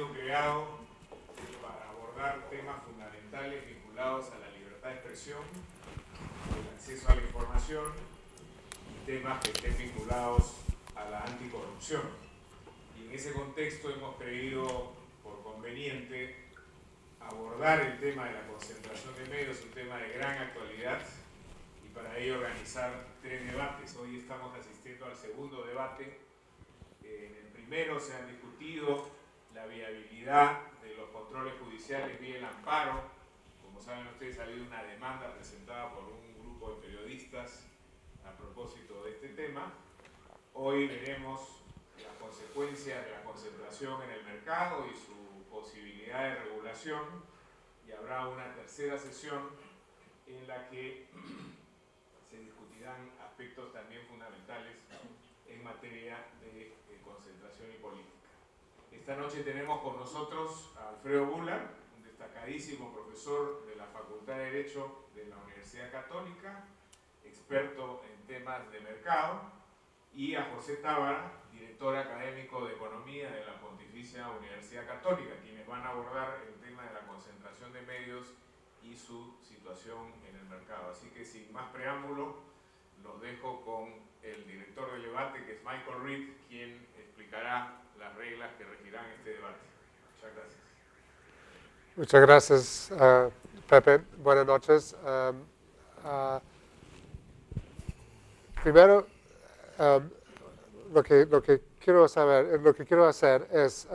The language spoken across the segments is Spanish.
sido creado para abordar temas fundamentales vinculados a la libertad de expresión, el acceso a la información y temas que estén vinculados a la anticorrupción. Y en ese contexto hemos creído por conveniente abordar el tema de la concentración de medios, un tema de gran actualidad, y para ello organizar 3 debates. Hoy estamos asistiendo al segundo debate. En el primero se han discutido la viabilidad de los controles judiciales vía el amparo. Como saben ustedes, ha habido una demanda presentada por un grupo de periodistas a propósito de este tema. Hoy veremos las consecuencias de la concentración en el mercado y su posibilidad de regulación, y habrá una tercera sesión en la que se discutirán aspectos también fundamentales en materia de concentración y política. Esta noche tenemos con nosotros a Alfredo Bula, un destacadísimo profesor de la Facultad de Derecho de la Universidad Católica, experto en temas de mercado, y a José Tábara, director académico de Economía de la Pontificia Universidad Católica, quienes van a abordar el tema de la concentración de medios y su situación en el mercado. Así que sin más preámbulo, los dejo con el director del debate, que es Michael Reed, quien explicará las reglas que regirán este debate. Muchas gracias. Muchas gracias, Pepe. Buenas noches. Primero, lo que quiero hacer es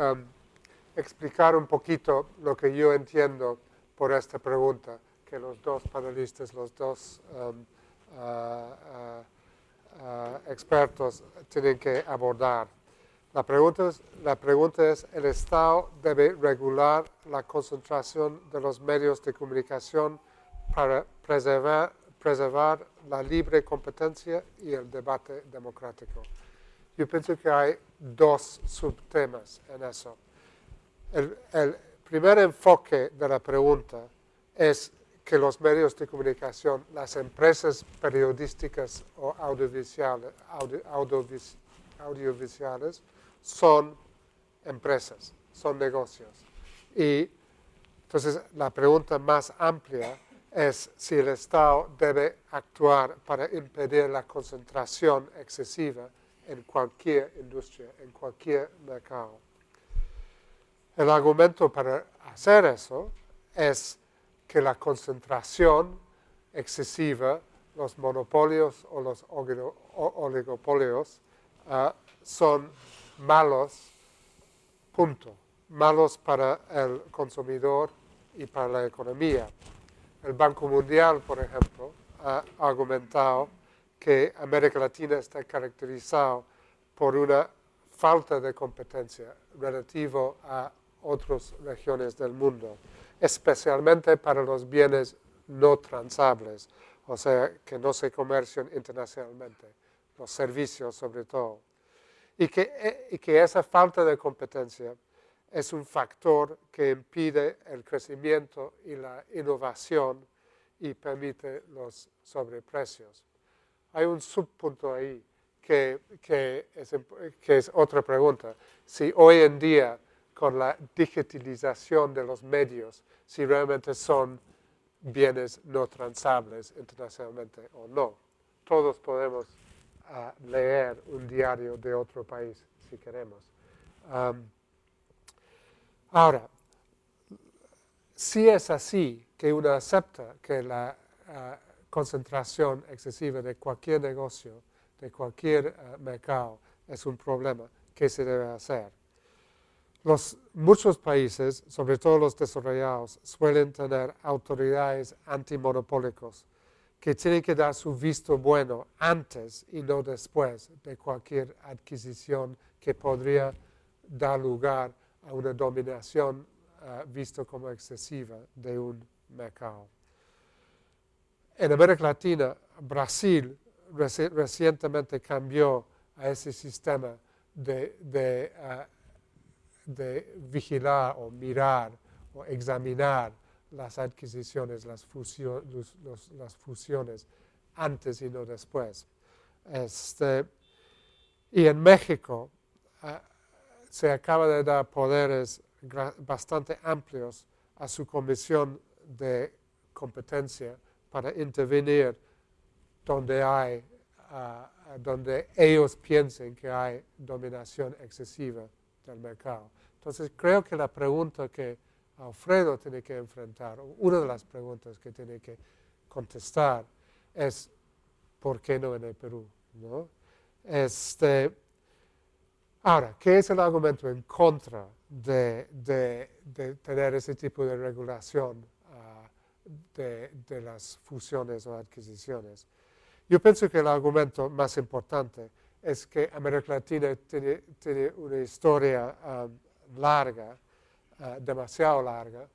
explicar un poquito lo que yo entiendo por esta pregunta que los dos panelistas, los dos expertos tienen que abordar. La pregunta es, ¿el Estado debe regular la concentración de los medios de comunicación para preservar la libre competencia y el debate democrático? Yo pienso que hay dos subtemas en eso. El primer enfoque de la pregunta es que los medios de comunicación, las empresas periodísticas o audiovisuales, son empresas, son negocios. Y entonces la pregunta más amplia es si el Estado debe actuar para impedir la concentración excesiva en cualquier industria, en cualquier mercado. El argumento para hacer eso es que la concentración excesiva, los monopolios o los oligopolios son malos, punto. Malos para el consumidor y para la economía. El Banco Mundial, por ejemplo, ha argumentado que América Latina está caracterizada por una falta de competencia relativo a otras regiones del mundo, especialmente para los bienes no transables, o sea, que no se comercian internacionalmente, los servicios sobre todo. Y que esa falta de competencia es un factor que impide el crecimiento y la innovación y permite los sobreprecios. Hay un subpunto ahí que es otra pregunta. Si hoy en día, con la digitalización de los medios, si realmente son bienes no transables internacionalmente o no. Todos podemos leer un diario de otro país si queremos. Ahora, si es así que uno acepta que la concentración excesiva de cualquier negocio, de cualquier mercado, es un problema, ¿qué se debe hacer? Muchos países, sobre todo los desarrollados, suelen tener autoridades antimonopólicos que tienen que dar su visto bueno antes y no después de cualquier adquisición que podría dar lugar a una dominación visto como excesiva de un mercado. En América Latina, Brasil recientemente cambió a ese sistema de vigilar o mirar o examinar las adquisiciones, las fusiones antes y no después. Y en México se acaba de dar poderes bastante amplios a su comisión de competencia para intervenir donde donde ellos piensen que hay dominación excesiva del mercado. Entonces, creo que la pregunta que Alfredo tiene que enfrentar, o una de las preguntas que tiene que contestar, es ¿por qué no en el Perú? ¿No? Ahora, ¿qué es el argumento en contra de tener ese tipo de regulación de las fusiones o adquisiciones? Yo pienso que el argumento más importante es que América Latina tiene una historia larga, demasiado larga,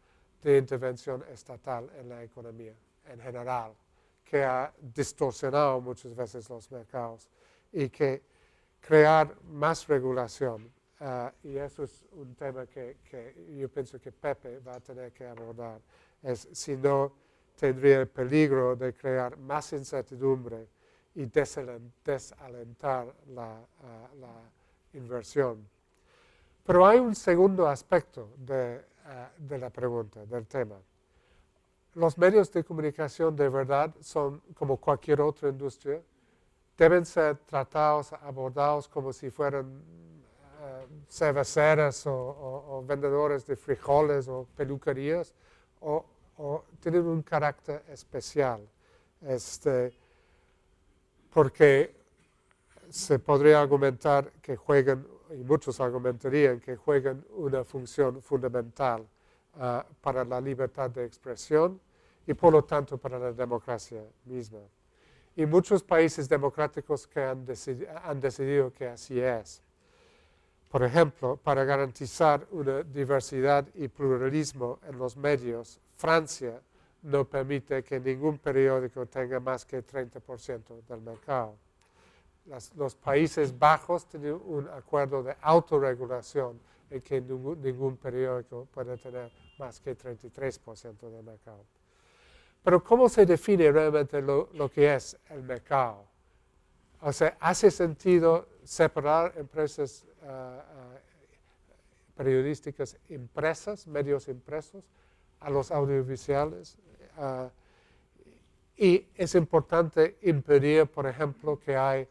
de intervención estatal en la economía en general, que ha distorsionado muchas veces los mercados y que crear más regulación, y eso es un tema que yo pienso que Pepe va a tener que abordar, es si no tendría el peligro de crear más incertidumbre y desalentar la inversión. Pero hay un segundo aspecto de la pregunta, del tema. Los medios de comunicación de verdad son como cualquier otra industria, deben ser tratados, abordados como si fueran cerveceras o vendedores de frijoles o peluquerías, o tienen un carácter especial, porque se podría argumentar que juegan, y muchos argumentarían que juegan una función fundamental para la libertad de expresión y por lo tanto para la democracia misma. Y muchos países democráticos que han decidido que así es. Por ejemplo, para garantizar una diversidad y pluralismo en los medios, Francia no permite que ningún periódico tenga más que 30% del mercado. Los Países Bajos tienen un acuerdo de autorregulación en que ningún periódico puede tener más que 33% del mercado. Pero ¿cómo se define realmente lo que es el mercado? O sea, ¿hace sentido separar empresas periodísticas impresas, medios impresos, a los audiovisuales? Y es importante impedir, por ejemplo, que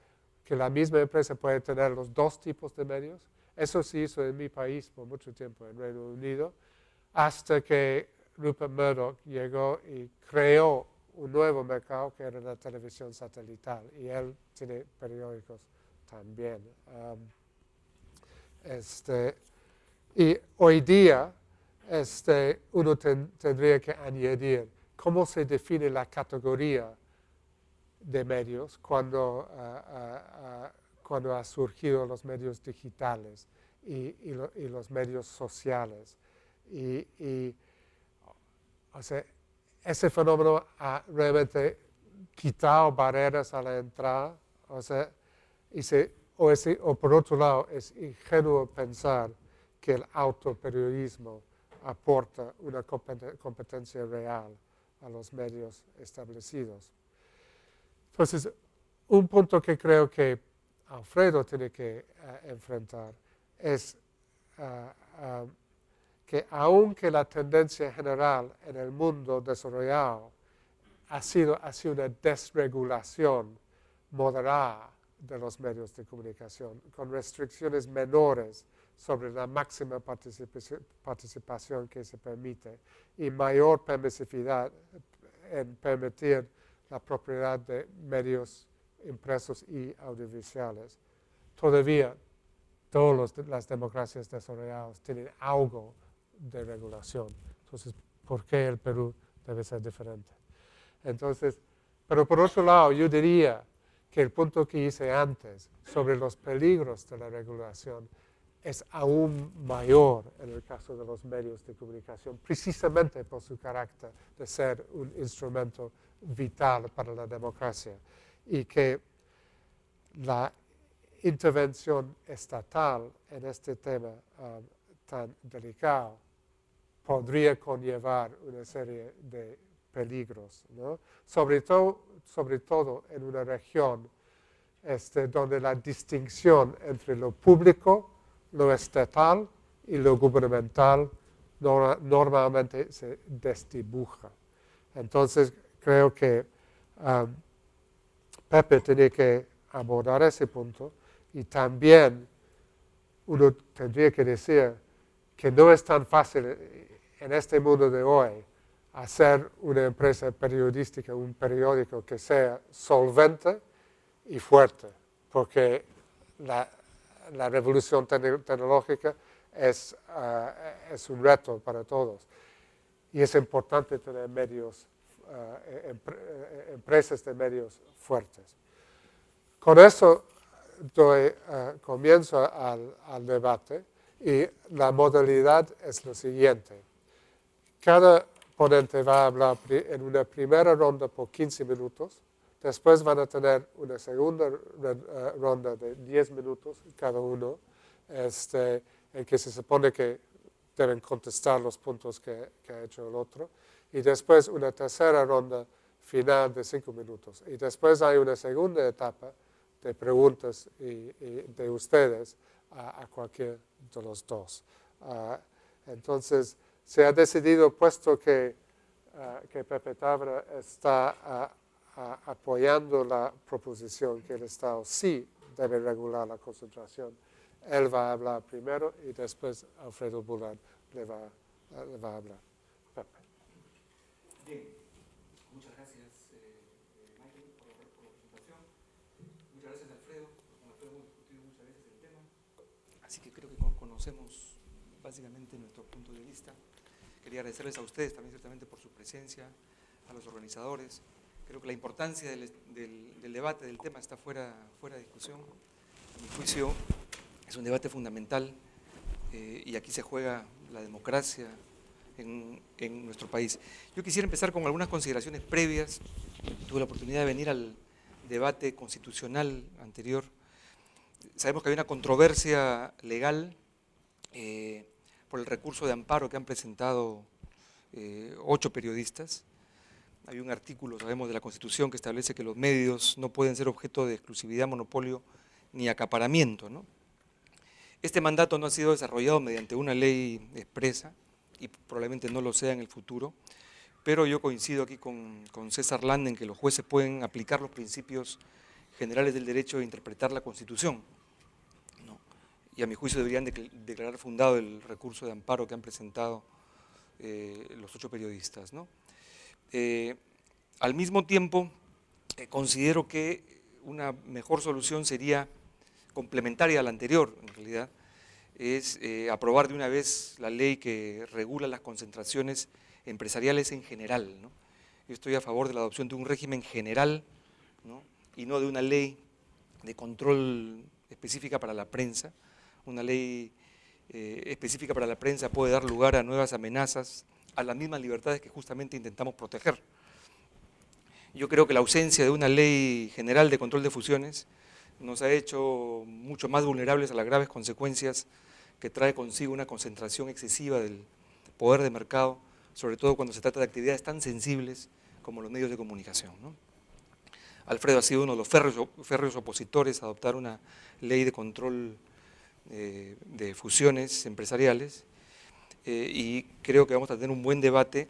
la misma empresa puede tener los dos tipos de medios. Eso se hizo en mi país por mucho tiempo, en Reino Unido, hasta que Rupert Murdoch llegó y creó un nuevo mercado que era la televisión satelital, y él tiene periódicos también. Y hoy día uno tendría que añadir cómo se define la categoría de medios cuando ha surgido los medios digitales y los medios sociales. O sea, ese fenómeno ha realmente quitado barreras a la entrada, o sea, o por otro lado, es ingenuo pensar que el autoperiodismo aporta una competencia real a los medios establecidos. Entonces, un punto que creo que Alfredo tiene que enfrentar es que aunque la tendencia general en el mundo desarrollado ha sido una desregulación moderada de los medios de comunicación, con restricciones menores sobre la máxima participación que se permite y mayor permisividad en permitir la propiedad de medios impresos y audiovisuales. Todavía todas las democracias desarrolladas tienen algo de regulación. Entonces, ¿por qué el Perú debe ser diferente? Entonces, pero por otro lado, yo diría que el punto que hice antes sobre los peligros de la regulación es aún mayor en el caso de los medios de comunicación, precisamente por su carácter de ser un instrumento vital para la democracia, y que la intervención estatal en este tema tan delicado podría conllevar una serie de peligros, ¿no? Sobre todo en una región donde la distinción entre lo público, lo estatal y lo gubernamental normalmente se desdibuja. Entonces, creo que Pepe tiene que abordar ese punto y también uno tendría que decir que no es tan fácil en este mundo de hoy hacer una empresa periodística, un periódico que sea solvente y fuerte, porque la revolución tecnológica es un reto para todos. Y es importante tener medios, empresas de medios fuertes. Con eso doy comienzo al debate y la modalidad es lo siguiente. Cada ponente va a hablar en una primera ronda por 15 minutos, después van a tener una segunda ronda de 10 minutos cada uno, en que se supone que deben contestar los puntos que ha hecho el otro, y después una tercera ronda final de 5 minutos. Y después hay una segunda etapa de preguntas de ustedes a cualquier de los dos. Entonces, se ha decidido, puesto que Pepe Tabra está apoyando la proposición que el Estado sí debe regular la concentración, él va a hablar primero y después Alfredo Boulard le va a hablar. Pepe. Bien, muchas gracias Michael por la presentación. Muchas gracias Alfredo, con Alfredo hemos discutido muchas veces el tema, así que creo que conocemos básicamente nuestro punto de vista. Quería agradecerles a ustedes también ciertamente por su presencia, a los organizadores. Creo que la importancia del debate, del tema, está fuera de discusión. A mi juicio es un debate fundamental y aquí se juega la democracia en nuestro país. Yo quisiera empezar con algunas consideraciones previas. Tuve la oportunidad de venir al debate constitucional anterior. Sabemos que hay una controversia legal por el recurso de amparo que han presentado 8 periodistas. Hay un artículo, sabemos, de la Constitución que establece que los medios no pueden ser objeto de exclusividad, monopolio ni acaparamiento, ¿no? Este mandato no ha sido desarrollado mediante una ley expresa y probablemente no lo sea en el futuro, pero yo coincido aquí con César Landa en que los jueces pueden aplicar los principios generales del derecho e interpretar la Constitución, ¿no? Y a mi juicio deberían declarar fundado el recurso de amparo que han presentado los 8 periodistas, ¿no? Al mismo tiempo, considero que una mejor solución sería complementaria a la anterior, en realidad, es aprobar de una vez la ley que regula las concentraciones empresariales en general, ¿no? Yo estoy a favor de la adopción de un régimen general, ¿no? Y no de una ley de control específica para la prensa. Una ley específica para la prensa puede dar lugar a nuevas amenazas a las mismas libertades que justamente intentamos proteger. Yo creo que la ausencia de una ley general de control de fusiones nos ha hecho mucho más vulnerables a las graves consecuencias que trae consigo una concentración excesiva del poder de mercado, sobre todo cuando se trata de actividades tan sensibles como los medios de comunicación, ¿no? Alfredo ha sido uno de los férreos opositores a adoptar una ley de control de fusiones empresariales y creo que vamos a tener un buen debate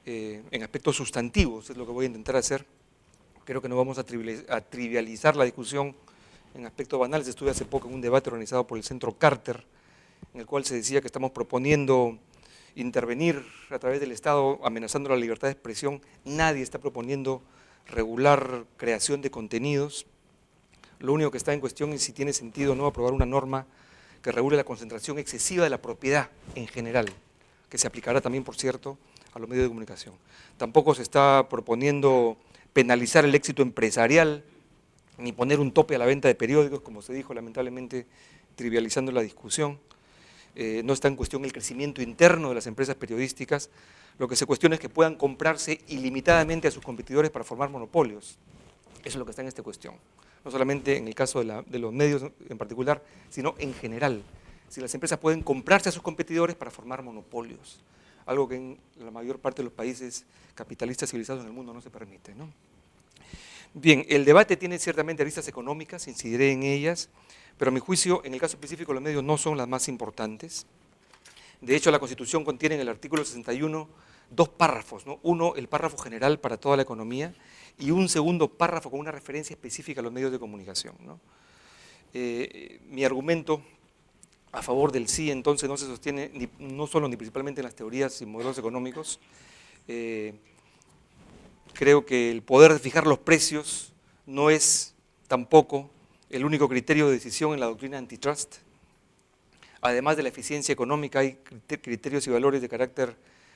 en aspectos sustantivos, es lo que voy a intentar hacer. Creo que no vamos a trivializar la discusión en aspectos banales. Estuve hace poco en un debate organizado por el Centro Carter, en el cual se decía que estamos proponiendo intervenir a través del Estado amenazando la libertad de expresión. Nadie está proponiendo regular creación de contenidos. Lo único que está en cuestión es si tiene sentido o no aprobar una norma que regule la concentración excesiva de la propiedad en general, que se aplicará también, por cierto, a los medios de comunicación. Tampoco se está proponiendo penalizar el éxito empresarial, ni poner un tope a la venta de periódicos, como se dijo, lamentablemente trivializando la discusión. No está en cuestión el crecimiento interno de las empresas periodísticas. Lo que se cuestiona es que puedan comprarse ilimitadamente a sus competidores para formar monopolios. Eso es lo que está en esta cuestión. No solamente en el caso de los medios en particular, sino en general. Si las empresas pueden comprarse a sus competidores para formar monopolios, algo que en la mayor parte de los países capitalistas civilizados en el mundo no se permite, ¿no? Bien, el debate tiene ciertamente aristas económicas, incidiré en ellas, pero a mi juicio, en el caso específico, los medios no son las más importantes. De hecho, la Constitución contiene en el artículo 61 dos párrafos, ¿no? Uno, el párrafo general para toda la economía, y un segundo párrafo con una referencia específica a los medios de comunicación, ¿no? Mi argumento a favor del sí, entonces, no se sostiene no solo ni principalmente en las teorías y modelos económicos. Creo que el poder de fijar los precios no es tampoco el único criterio de decisión en la doctrina antitrust. Además de la eficiencia económica, hay criterios y valores de carácter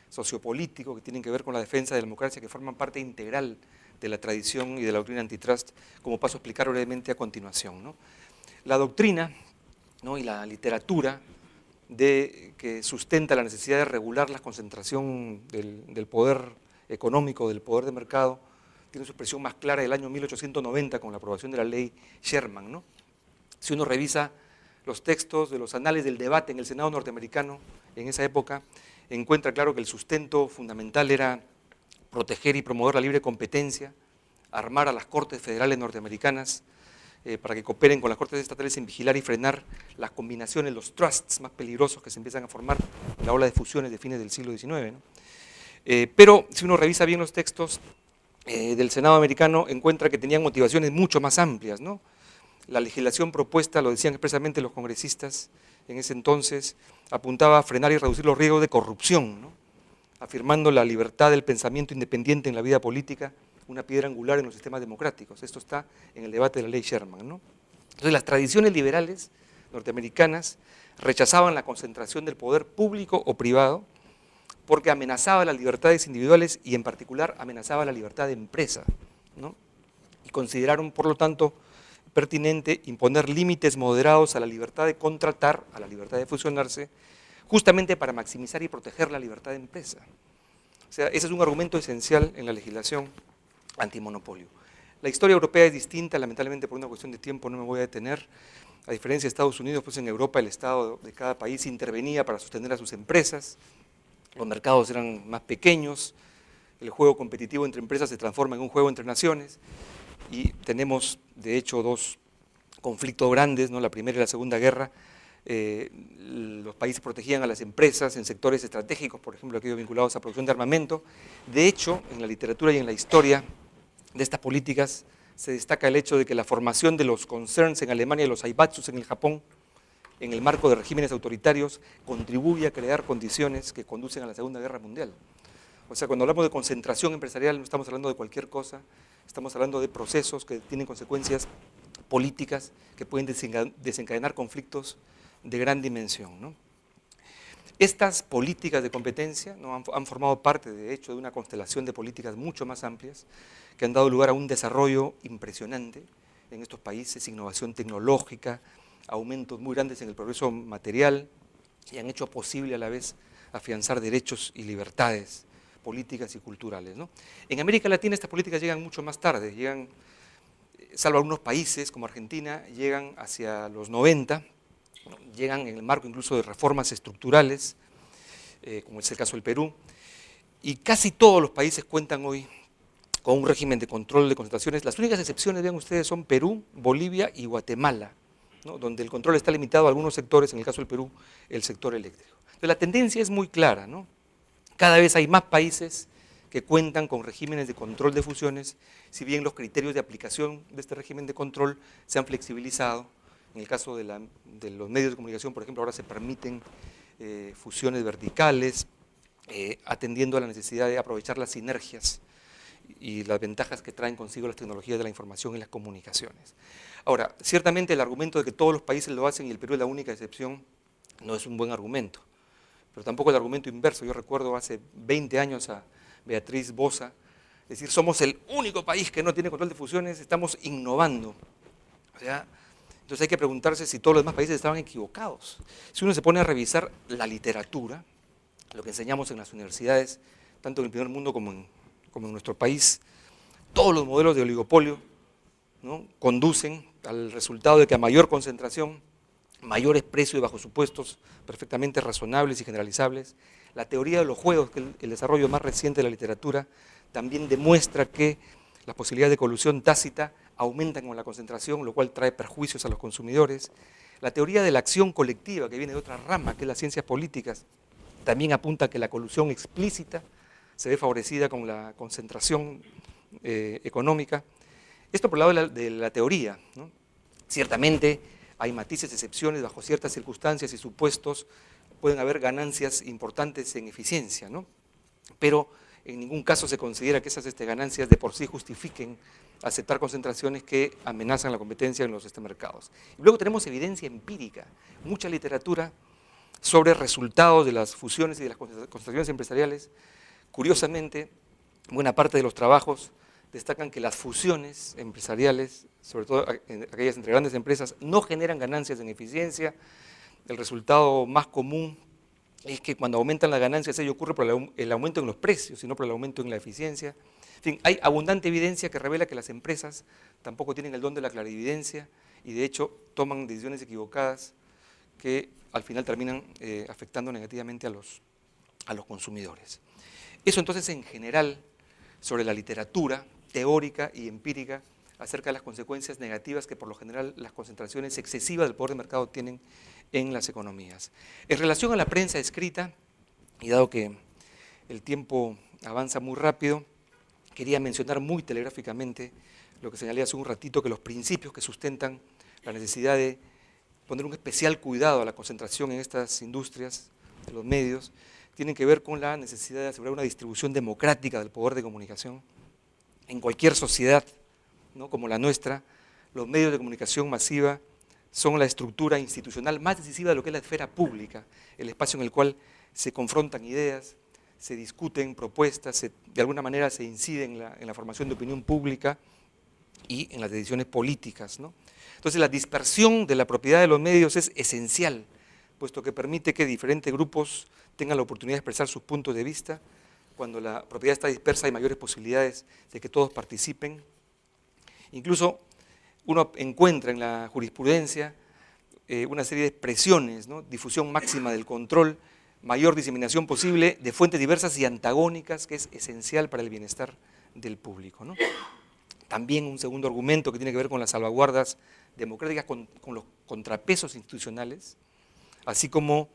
sociopolítico que tienen que ver con la defensa de la democracia, que forman parte integral de la tradición y de la doctrina antitrust, como paso a explicar brevemente a continuación, ¿no? La doctrina, ¿no?, y la literatura que sustenta la necesidad de regular la concentración del poder económico, del poder de mercado, tiene su expresión más clara del año 1890 con la aprobación de la ley Sherman, ¿no? Si uno revisa los textos de los anales del debate en el Senado norteamericano en esa época, encuentra claro que el sustento fundamental era proteger y promover la libre competencia, armar a las Cortes Federales norteamericanas para que cooperen con las Cortes estatales en vigilar y frenar las combinaciones, los trusts más peligrosos que se empiezan a formar en la ola de fusiones de fines del siglo XIX, ¿no? Pero si uno revisa bien los textos del Senado americano, encuentra que tenían motivaciones mucho más amplias, ¿no? La legislación propuesta, lo decían expresamente los congresistas en ese entonces, apuntaba a frenar y reducir los riesgos de corrupción, ¿no?, afirmando la libertad del pensamiento independiente en la vida política, una piedra angular en los sistemas democráticos. Esto está en el debate de la ley Sherman, ¿no? Entonces, las tradiciones liberales norteamericanas rechazaban la concentración del poder público o privado porque amenazaba las libertades individuales y en particular amenazaba la libertad de empresa, ¿no? Y consideraron, por lo tanto, pertinente imponer límites moderados a la libertad de contratar, a la libertad de fusionarse, justamente para maximizar y proteger la libertad de empresa. O sea, ese es un argumento esencial en la legislación antimonopolio. La historia europea es distinta, lamentablemente por una cuestión de tiempo no me voy a detener. A diferencia de Estados Unidos, pues en Europa el Estado de cada país intervenía para sostener a sus empresas, los mercados eran más pequeños, el juego competitivo entre empresas se transforma en un juego entre naciones, y tenemos, de hecho, dos conflictos grandes, ¿no?, la Primera y la Segunda Guerra. Los países protegían a las empresas en sectores estratégicos, por ejemplo, aquellos vinculados a producción de armamento. De hecho, en la literatura y en la historia de estas políticas se destaca el hecho de que la formación de los concerns en Alemania y los aibatsus en el Japón, en el marco de regímenes autoritarios, contribuye a crear condiciones que conducen a la Segunda Guerra Mundial. O sea, cuando hablamos de concentración empresarial no estamos hablando de cualquier cosa, estamos hablando de procesos que tienen consecuencias políticas que pueden desencadenar conflictos de gran dimensión, ¿no? Estas políticas de competencia, ¿no?, han formado parte, de hecho, de una constelación de políticas mucho más amplias que han dado lugar a un desarrollo impresionante en estos países, innovación tecnológica, aumentos muy grandes en el progreso material y han hecho posible a la vez afianzar derechos y libertades políticas y culturales, ¿no? En América Latina estas políticas llegan mucho más tarde, llegan, salvo algunos países como Argentina, llegan hacia los 90, llegan en el marco incluso de reformas estructurales, como es el caso del Perú, y casi todos los países cuentan hoy con un régimen de control de concentraciones. Las únicas excepciones, vean ustedes, son Perú, Bolivia y Guatemala, ¿no?, donde el control está limitado a algunos sectores, en el caso del Perú, el sector eléctrico. Entonces la tendencia es muy clara, ¿no? Cada vez hay más países que cuentan con regímenes de control de fusiones, si bien los criterios de aplicación de este régimen de control se han flexibilizado. En el caso de los medios de comunicación, por ejemplo, ahora se permiten fusiones verticales, atendiendo a la necesidad de aprovechar las sinergias y las ventajas que traen consigo las tecnologías de la información y las comunicaciones. Ahora, ciertamente el argumento de que todos los países lo hacen y el Perú es la única excepción no es un buen argumento, pero tampoco el argumento inverso. Yo recuerdo hace 20 años a Beatriz Boza decir, somos el único país que no tiene control de fusiones, estamos innovando. O sea, entonces hay que preguntarse si todos los demás países estaban equivocados. Si uno se pone a revisar la literatura, lo que enseñamos en las universidades, tanto en el primer mundo como en nuestro país, todos los modelos de oligopolio, ¿no?, conducen al resultado de que a mayor concentración, mayores precios bajo supuestos perfectamente razonables y generalizables. La teoría de los juegos, que es el desarrollo más reciente de la literatura, también demuestra que las posibilidades de colusión tácita aumentan con la concentración, lo cual trae perjuicios a los consumidores. La teoría de la acción colectiva, que viene de otra rama, que es las ciencias políticas, también apunta a que la colusión explícita se ve favorecida con la concentración económica. Esto por el lado de la teoría, ¿no? Ciertamente hay matices, excepciones, bajo ciertas circunstancias y supuestos pueden haber ganancias importantes en eficiencia, ¿no? Pero en ningún caso se considera que esas ganancias de por sí justifiquen aceptar concentraciones que amenazan la competencia en los mercados. Y luego tenemos evidencia empírica, mucha literatura sobre resultados de las fusiones y de las concentraciones empresariales. Curiosamente, buena parte de los trabajos destacan que las fusiones empresariales, sobre todo aquellas entre grandes empresas, no generan ganancias en eficiencia. El resultado más común es que cuando aumentan las ganancias ello ocurre por el aumento en los precios y no por el aumento en la eficiencia. En fin, hay abundante evidencia que revela que las empresas tampoco tienen el don de la clarividencia y de hecho toman decisiones equivocadas que al final terminan afectando negativamente a los consumidores. Eso entonces en general sobre la literatura teórica y empírica acerca de las consecuencias negativas que por lo general las concentraciones excesivas del poder de mercado tienen en las economías. En relación a la prensa escrita, y dado que el tiempo avanza muy rápido, quería mencionar muy telegráficamente lo que señalé hace un ratito, que los principios que sustentan la necesidad de poner un especial cuidado a la concentración en estas industrias, de los medios, tienen que ver con la necesidad de asegurar una distribución democrática del poder de comunicación. En cualquier sociedad, ¿no?, como la nuestra, los medios de comunicación masiva son la estructura institucional más decisiva de lo que es la esfera pública, el espacio en el cual se confrontan ideas, se discuten propuestas, de alguna manera se incide en la formación de opinión pública y en las decisiones políticas, ¿no? Entonces la dispersión de la propiedad de los medios es esencial, puesto que permite que diferentes grupos tengan la oportunidad de expresar sus puntos de vista. Cuando la propiedad está dispersa hay mayores posibilidades de que todos participen. Incluso uno encuentra en la jurisprudencia una serie de expresiones, ¿no?, difusión máxima del control, mayor diseminación posible de fuentes diversas y antagónicas, que es esencial para el bienestar del público, ¿no? También un segundo argumento que tiene que ver con las salvaguardas democráticas, con los contrapesos institucionales, así como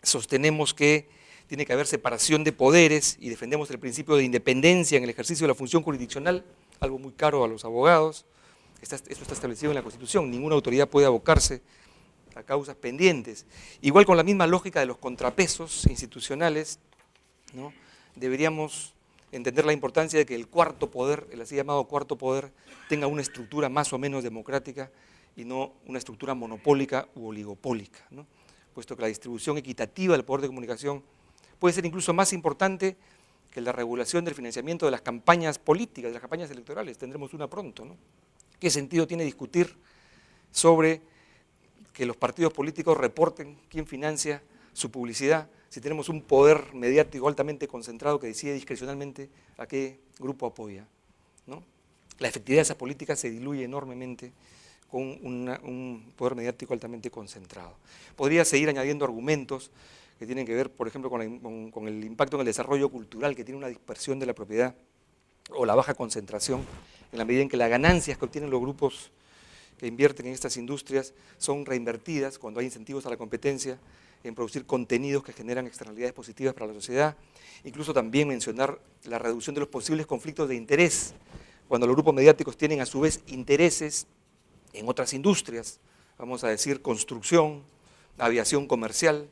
sostenemos que tiene que haber separación de poderes y defendemos el principio de independencia en el ejercicio de la función jurisdiccional, algo muy caro a los abogados. Esto está establecido en la Constitución, ninguna autoridad puede abocarse a causas pendientes. Igual con la misma lógica de los contrapesos institucionales, ¿no?, deberíamos entender la importancia de que el cuarto poder, el así llamado cuarto poder, tenga una estructura más o menos democrática y no una estructura monopólica u oligopólica, ¿no?, puesto que la distribución equitativa del poder de comunicación puede ser incluso más importante que la regulación del financiamiento de las campañas políticas, de las campañas electorales. Tendremos una pronto, ¿no? ¿Qué sentido tiene discutir sobre que los partidos políticos reporten quién financia su publicidad si tenemos un poder mediático altamente concentrado que decide discrecionalmente a qué grupo apoya, ¿no? La efectividad de esas políticas se diluye enormemente con un poder mediático altamente concentrado. Podría seguir añadiendo argumentos que tienen que ver, por ejemplo, con el impacto en el desarrollo cultural, que tiene una dispersión de la propiedad o la baja concentración, en la medida en que las ganancias que obtienen los grupos que invierten en estas industrias son reinvertidas cuando hay incentivos a la competencia en producir contenidos que generan externalidades positivas para la sociedad. Incluso también mencionar la reducción de los posibles conflictos de interés, cuando los grupos mediáticos tienen a su vez intereses en otras industrias, vamos a decir construcción, aviación comercial,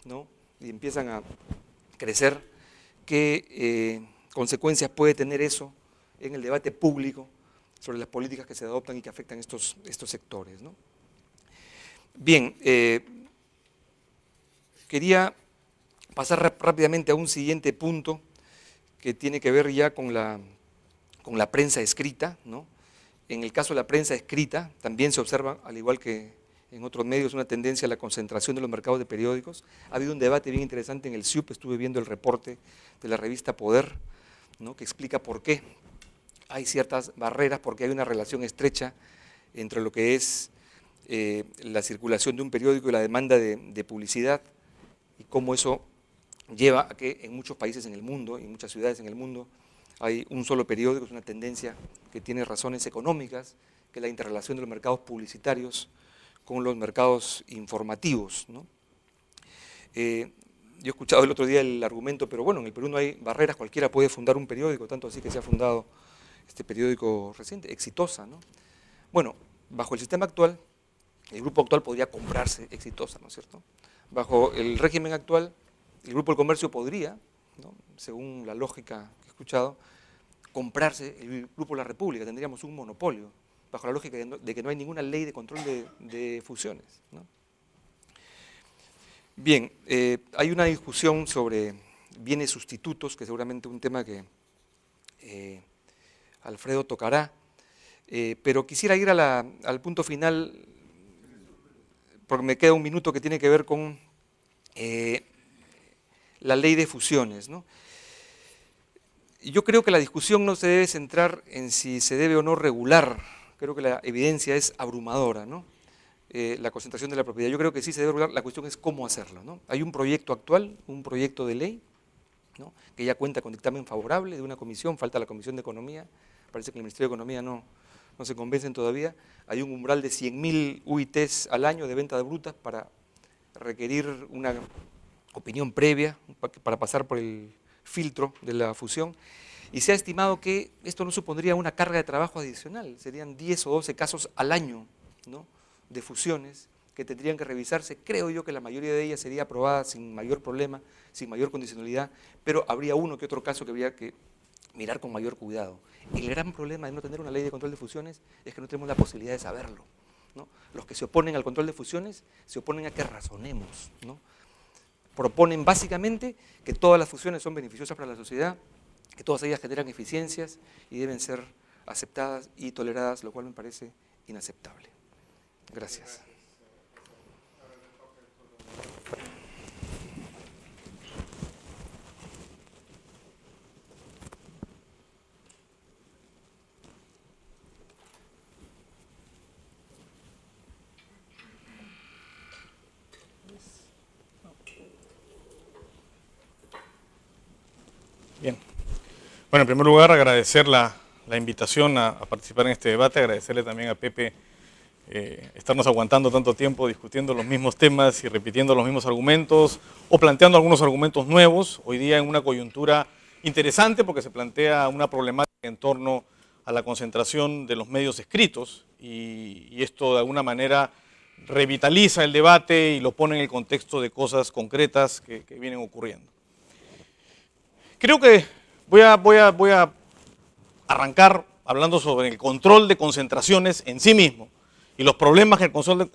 ¿no?, y empiezan a crecer. ¿Qué consecuencias puede tener eso en el debate público sobre las políticas que se adoptan y que afectan estos sectores, ¿no? Bien, quería pasar rápidamente a un siguiente punto que tiene que ver ya con la prensa escrita, ¿no? En el caso de la prensa escrita también se observa, al igual que en otros medios, una tendencia a la concentración de los mercados de periódicos. Ha habido un debate bien interesante en el CIUP, estuve viendo el reporte de la revista Poder, ¿no?, que explica por qué hay ciertas barreras, porque hay una relación estrecha entre lo que es la circulación de un periódico y la demanda de publicidad, y cómo eso lleva a que en muchos países en el mundo, en muchas ciudades en el mundo, hay un solo periódico. Es una tendencia que tiene razones económicas, que es la interrelación de los mercados publicitarios con los mercados informativos, ¿no? Yo he escuchado el otro día el argumento, pero bueno, en el Perú no hay barreras, cualquiera puede fundar un periódico, tanto así que se ha fundado este periódico reciente, Exitosa, ¿no? Bueno, bajo el sistema actual, el grupo actual podría comprarse Exitosa, ¿no es cierto? Bajo el régimen actual, el Grupo del Comercio podría, ¿no?, según la lógica que he escuchado, comprarse el Grupo La República, tendríamos un monopolio, bajo la lógica de que no hay ninguna ley de control de fusiones, ¿no? Bien, hay una discusión sobre bienes sustitutos, que seguramente es un tema que Alfredo tocará, pero quisiera ir al punto final, porque me queda un minuto que tiene que ver con la ley de fusiones, ¿no? Yo creo que la discusión no se debe centrar en si se debe o no regular, creo que la evidencia es abrumadora, ¿no? La concentración de la propiedad. Yo creo que sí se debe regular, la cuestión es cómo hacerlo, ¿no? Hay un proyecto actual, un proyecto de ley, ¿no?, que ya cuenta con dictamen favorable de una comisión, falta la Comisión de Economía, parece que el Ministerio de Economía no se convencen todavía. Hay un umbral de 100.000 UITs al año de venta de brutas para requerir una opinión previa, para pasar por el filtro de la fusión, y se ha estimado que esto no supondría una carga de trabajo adicional, serían 10 o 12 casos al año, ¿no?, de fusiones que tendrían que revisarse. Creo yo que la mayoría de ellas sería aprobada sin mayor problema, sin mayor condicionalidad, pero habría uno que otro caso que habría que mirar con mayor cuidado. El gran problema de no tener una ley de control de fusiones es que no tenemos la posibilidad de saberlo, ¿no? Los que se oponen al control de fusiones se oponen a que razonemos, ¿no? Proponen básicamente que todas las fusiones son beneficiosas para la sociedad, que todas ellas generan eficiencias y deben ser aceptadas y toleradas, lo cual me parece inaceptable. Gracias. Bien. Bueno, en primer lugar, agradecer la invitación a participar en este debate, agradecerle también a Pepe estarnos aguantando tanto tiempo discutiendo los mismos temas y repitiendo los mismos argumentos o planteando algunos argumentos nuevos, hoy día en una coyuntura interesante porque se plantea una problemática en torno a la concentración de los medios escritos y esto de alguna manera revitaliza el debate y lo pone en el contexto de cosas concretas que vienen ocurriendo. Creo que voy a arrancar hablando sobre el control de concentraciones en sí mismo y los problemas que el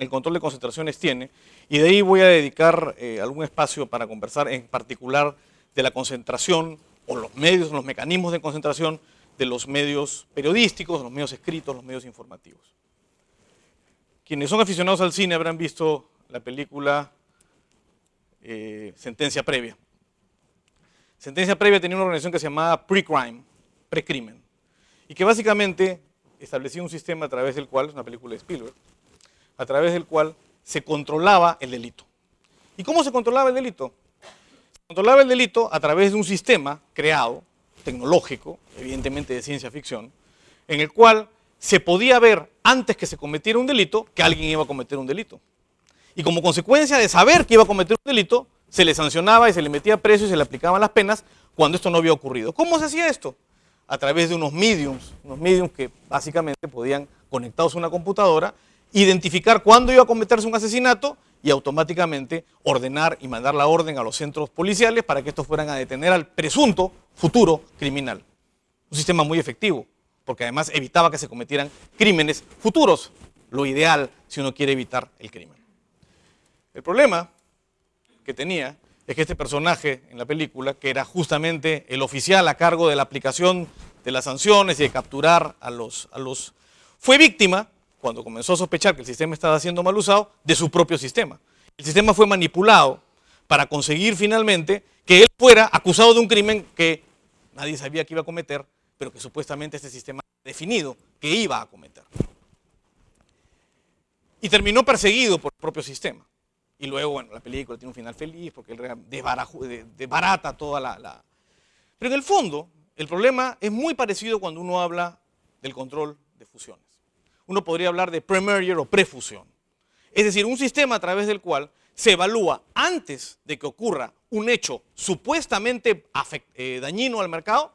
control de concentraciones tiene, y de ahí voy a dedicar algún espacio para conversar en particular de la concentración o los medios, los mecanismos de concentración de los medios periodísticos, los medios escritos, los medios informativos. Quienes son aficionados al cine habrán visto la película Sentencia Previa. Sentencia Previa tenía una organización que se llamaba Pre-Crime, Precrimen, y que básicamente establecía un sistema a través del cual, es una película de Spielberg, a través del cual se controlaba el delito. ¿Y cómo se controlaba el delito? Se controlaba el delito a través de un sistema creado, tecnológico, evidentemente de ciencia ficción, en el cual se podía ver antes que se cometiera un delito que alguien iba a cometer un delito. Y como consecuencia de saber que iba a cometer un delito, se le sancionaba y se le metía preso y se le aplicaban las penas cuando esto no había ocurrido. ¿Cómo se hacía esto? A través de unos mediums que básicamente podían, conectados a una computadora, identificar cuándo iba a cometerse un asesinato y automáticamente ordenar y mandar la orden a los centros policiales para que estos fueran a detener al presunto futuro criminal. Un sistema muy efectivo, porque además evitaba que se cometieran crímenes futuros, lo ideal si uno quiere evitar el crimen. El problema que tenía es que este personaje en la película, que era justamente el oficial a cargo de la aplicación de las sanciones y de capturar a los fue víctima, cuando comenzó a sospechar que el sistema estaba siendo mal usado, de su propio sistema. El sistema fue manipulado para conseguir finalmente que él fuera acusado de un crimen que nadie sabía que iba a cometer, pero que supuestamente este sistema ha definido que iba a cometer. Y terminó perseguido por el propio sistema. Y luego, bueno, la película tiene un final feliz porque él desbarata toda la... Pero en el fondo, el problema es muy parecido cuando uno habla del control de fusiones. Uno podría hablar de pre-merger o prefusión. Es decir, un sistema a través del cual se evalúa antes de que ocurra un hecho supuestamente dañino al mercado,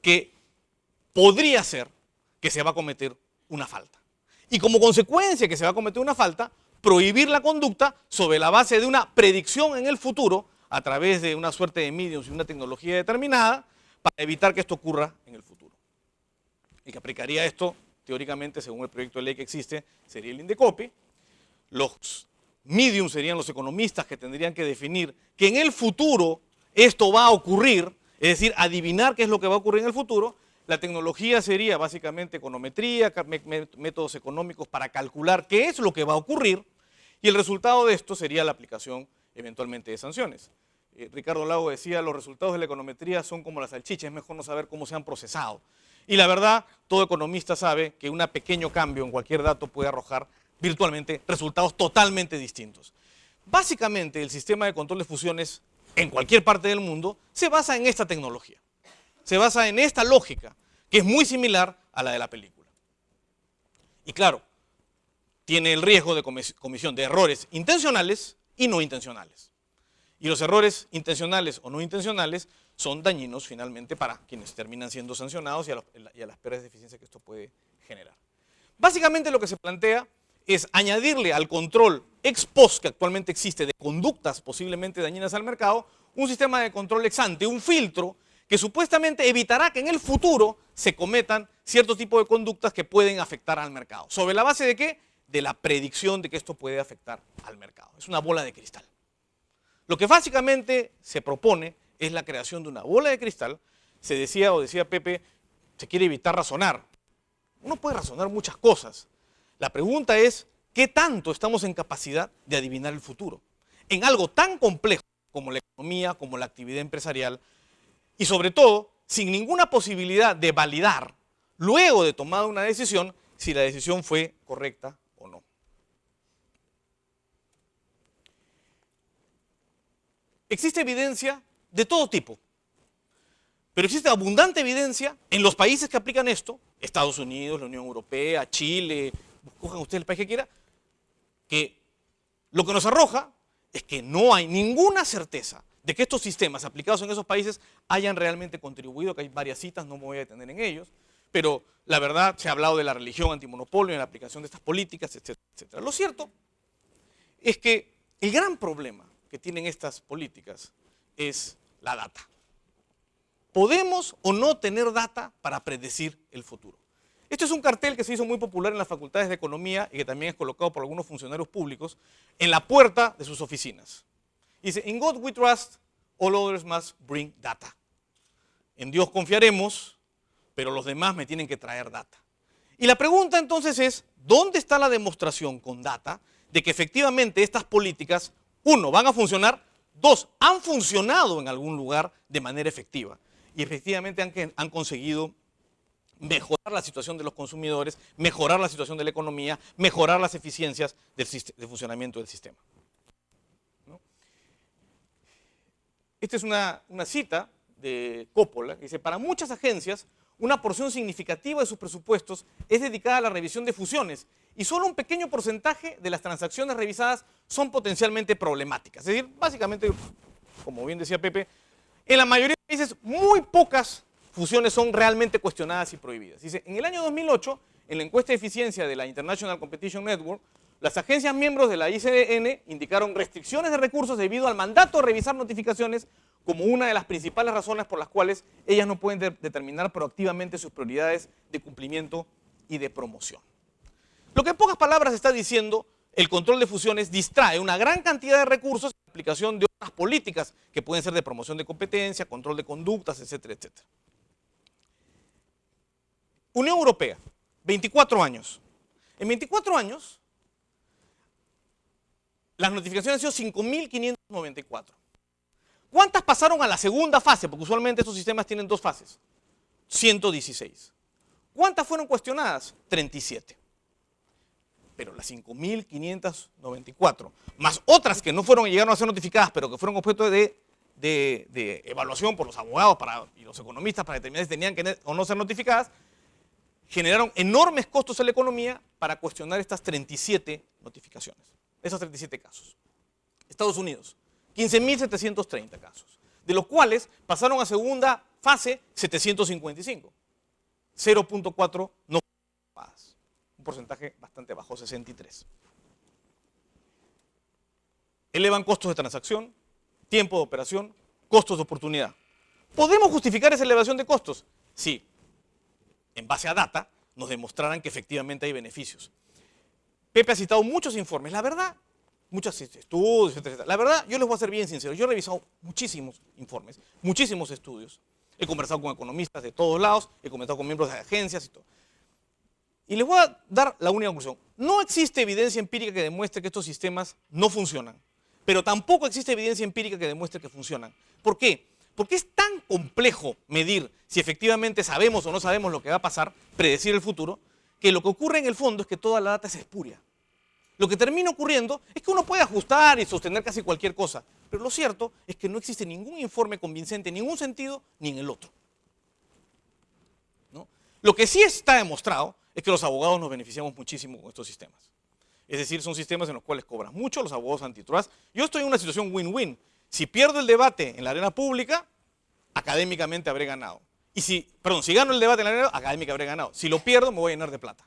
que podría ser que se va a cometer una falta. Y como consecuencia que se va a cometer una falta, prohibir la conducta sobre la base de una predicción en el futuro a través de una suerte de mediums y una tecnología determinada para evitar que esto ocurra en el futuro. El que aplicaría esto, teóricamente, según el proyecto de ley que existe, sería el Indecopi. Los mediums serían los economistas que tendrían que definir que en el futuro esto va a ocurrir, es decir, adivinar qué es lo que va a ocurrir en el futuro. La tecnología sería básicamente econometría, métodos económicos para calcular qué es lo que va a ocurrir, y el resultado de esto sería la aplicación eventualmente de sanciones. Ricardo Lago decía, los resultados de la econometría son como las salchichas, es mejor no saber cómo se han procesado. Y la verdad, todo economista sabe que un pequeño cambio en cualquier dato puede arrojar virtualmente resultados totalmente distintos. Básicamente, el sistema de control de fusiones en cualquier parte del mundo se basa en esta tecnología. Se basa en esta lógica, que es muy similar a la de la película. Y claro, tiene el riesgo de comisión de errores intencionales y no intencionales. Y los errores intencionales o no intencionales son dañinos finalmente para quienes terminan siendo sancionados y a las pérdidas de eficiencia que esto puede generar. Básicamente lo que se plantea es añadirle al control ex post que actualmente existe de conductas posiblemente dañinas al mercado, un sistema de control ex ante, un filtro que supuestamente evitará que en el futuro se cometan cierto tipo de conductas que pueden afectar al mercado. ¿Sobre la base de qué? De la predicción de que esto puede afectar al mercado. Es una bola de cristal. Lo que básicamente se propone es la creación de una bola de cristal. Se decía, o decía Pepe, se quiere evitar razonar. Uno puede razonar muchas cosas. La pregunta es, ¿qué tanto estamos en capacidad de adivinar el futuro? En algo tan complejo como la economía, como la actividad empresarial, y sobre todo, sin ninguna posibilidad de validar, luego de tomar una decisión, si la decisión fue correcta o no. Existe evidencia de todo tipo, pero existe abundante evidencia en los países que aplican esto, Estados Unidos, la Unión Europea, Chile, cojan ustedes el país que quiera, que lo que nos arroja es que no hay ninguna certeza de que estos sistemas aplicados en esos países hayan realmente contribuido, que hay varias citas, no me voy a detener en ellos, pero la verdad se ha hablado de la religión antimonopolio en la aplicación de estas políticas, etcétera, etcétera. Lo cierto es que el gran problema que tienen estas políticas es la data. ¿Podemos o no tener data para predecir el futuro? Esto es un cartel que se hizo muy popular en las facultades de economía y que también es colocado por algunos funcionarios públicos en la puerta de sus oficinas. Dice, in God we trust, all others must bring data. En Dios confiaremos, pero los demás me tienen que traer data. Y la pregunta entonces es, ¿dónde está la demostración con data de que efectivamente estas políticas, uno, van a funcionar, dos, han funcionado en algún lugar de manera efectiva y efectivamente han conseguido mejorar la situación de los consumidores, mejorar la situación de la economía, mejorar las eficiencias del funcionamiento del sistema? ¿No? Esta es una cita de Coppola, que dice, para muchas agencias, una porción significativa de sus presupuestos es dedicada a la revisión de fusiones y solo un pequeño porcentaje de las transacciones revisadas son potencialmente problemáticas. Es decir, básicamente, como bien decía Pepe, en la mayoría de países muy pocas fusiones son realmente cuestionadas y prohibidas. Dice, en el año 2008, en la encuesta de eficiencia de la International Competition Network, las agencias miembros de la ICN indicaron restricciones de recursos debido al mandato de revisar notificaciones como una de las principales razones por las cuales ellas no pueden determinar proactivamente sus prioridades de cumplimiento y de promoción. Lo que en pocas palabras está diciendo, el control de fusiones distrae una gran cantidad de recursos en la aplicación de otras políticas que pueden ser de promoción de competencia, control de conductas, etcétera, etcétera. Unión Europea, 24 años. En 24 años, las notificaciones han sido 5.594. ¿Cuántas pasaron a la segunda fase? Porque usualmente estos sistemas tienen dos fases. 116. ¿Cuántas fueron cuestionadas? 37. Pero las 5.594, más otras que no llegaron a ser notificadas, pero que fueron objeto de evaluación por los abogados y los economistas para determinar si tenían que o no ser notificadas, generaron enormes costos en la economía para cuestionar estas 37 notificaciones, esos 37 casos. Estados Unidos, 15.730 casos, de los cuales pasaron a segunda fase 755, 0.4 no ocupadas, un porcentaje bastante bajo, 63. Elevan costos de transacción, tiempo de operación, costos de oportunidad. ¿Podemos justificar esa elevación de costos? Sí, en base a data nos demostraran que efectivamente hay beneficios. Pepe ha citado muchos informes, la verdad, muchos estudios, etcétera. La verdad, yo les voy a ser bien sincero, yo he revisado muchísimos informes, muchísimos estudios. He conversado con economistas de todos lados, he conversado con miembros de agencias y todo. Y les voy a dar la única conclusión. No existe evidencia empírica que demuestre que estos sistemas no funcionan, pero tampoco existe evidencia empírica que demuestre que funcionan. ¿Por qué? Porque es tan complejo medir si efectivamente sabemos o no sabemos lo que va a pasar, predecir el futuro, que lo que ocurre en el fondo es que toda la data es espuria. Lo que termina ocurriendo es que uno puede ajustar y sostener casi cualquier cosa, pero lo cierto es que no existe ningún informe convincente en ningún sentido ni en el otro, ¿no? Lo que sí está demostrado es que los abogados nos beneficiamos muchísimo con estos sistemas. Es decir, son sistemas en los cuales cobran mucho los abogados antitrust. Yo estoy en una situación win-win. Si pierdo el debate en la arena pública, académicamente habré ganado. Y si gano el debate en la arena, académicamente habré ganado. Si lo pierdo, me voy a llenar de plata.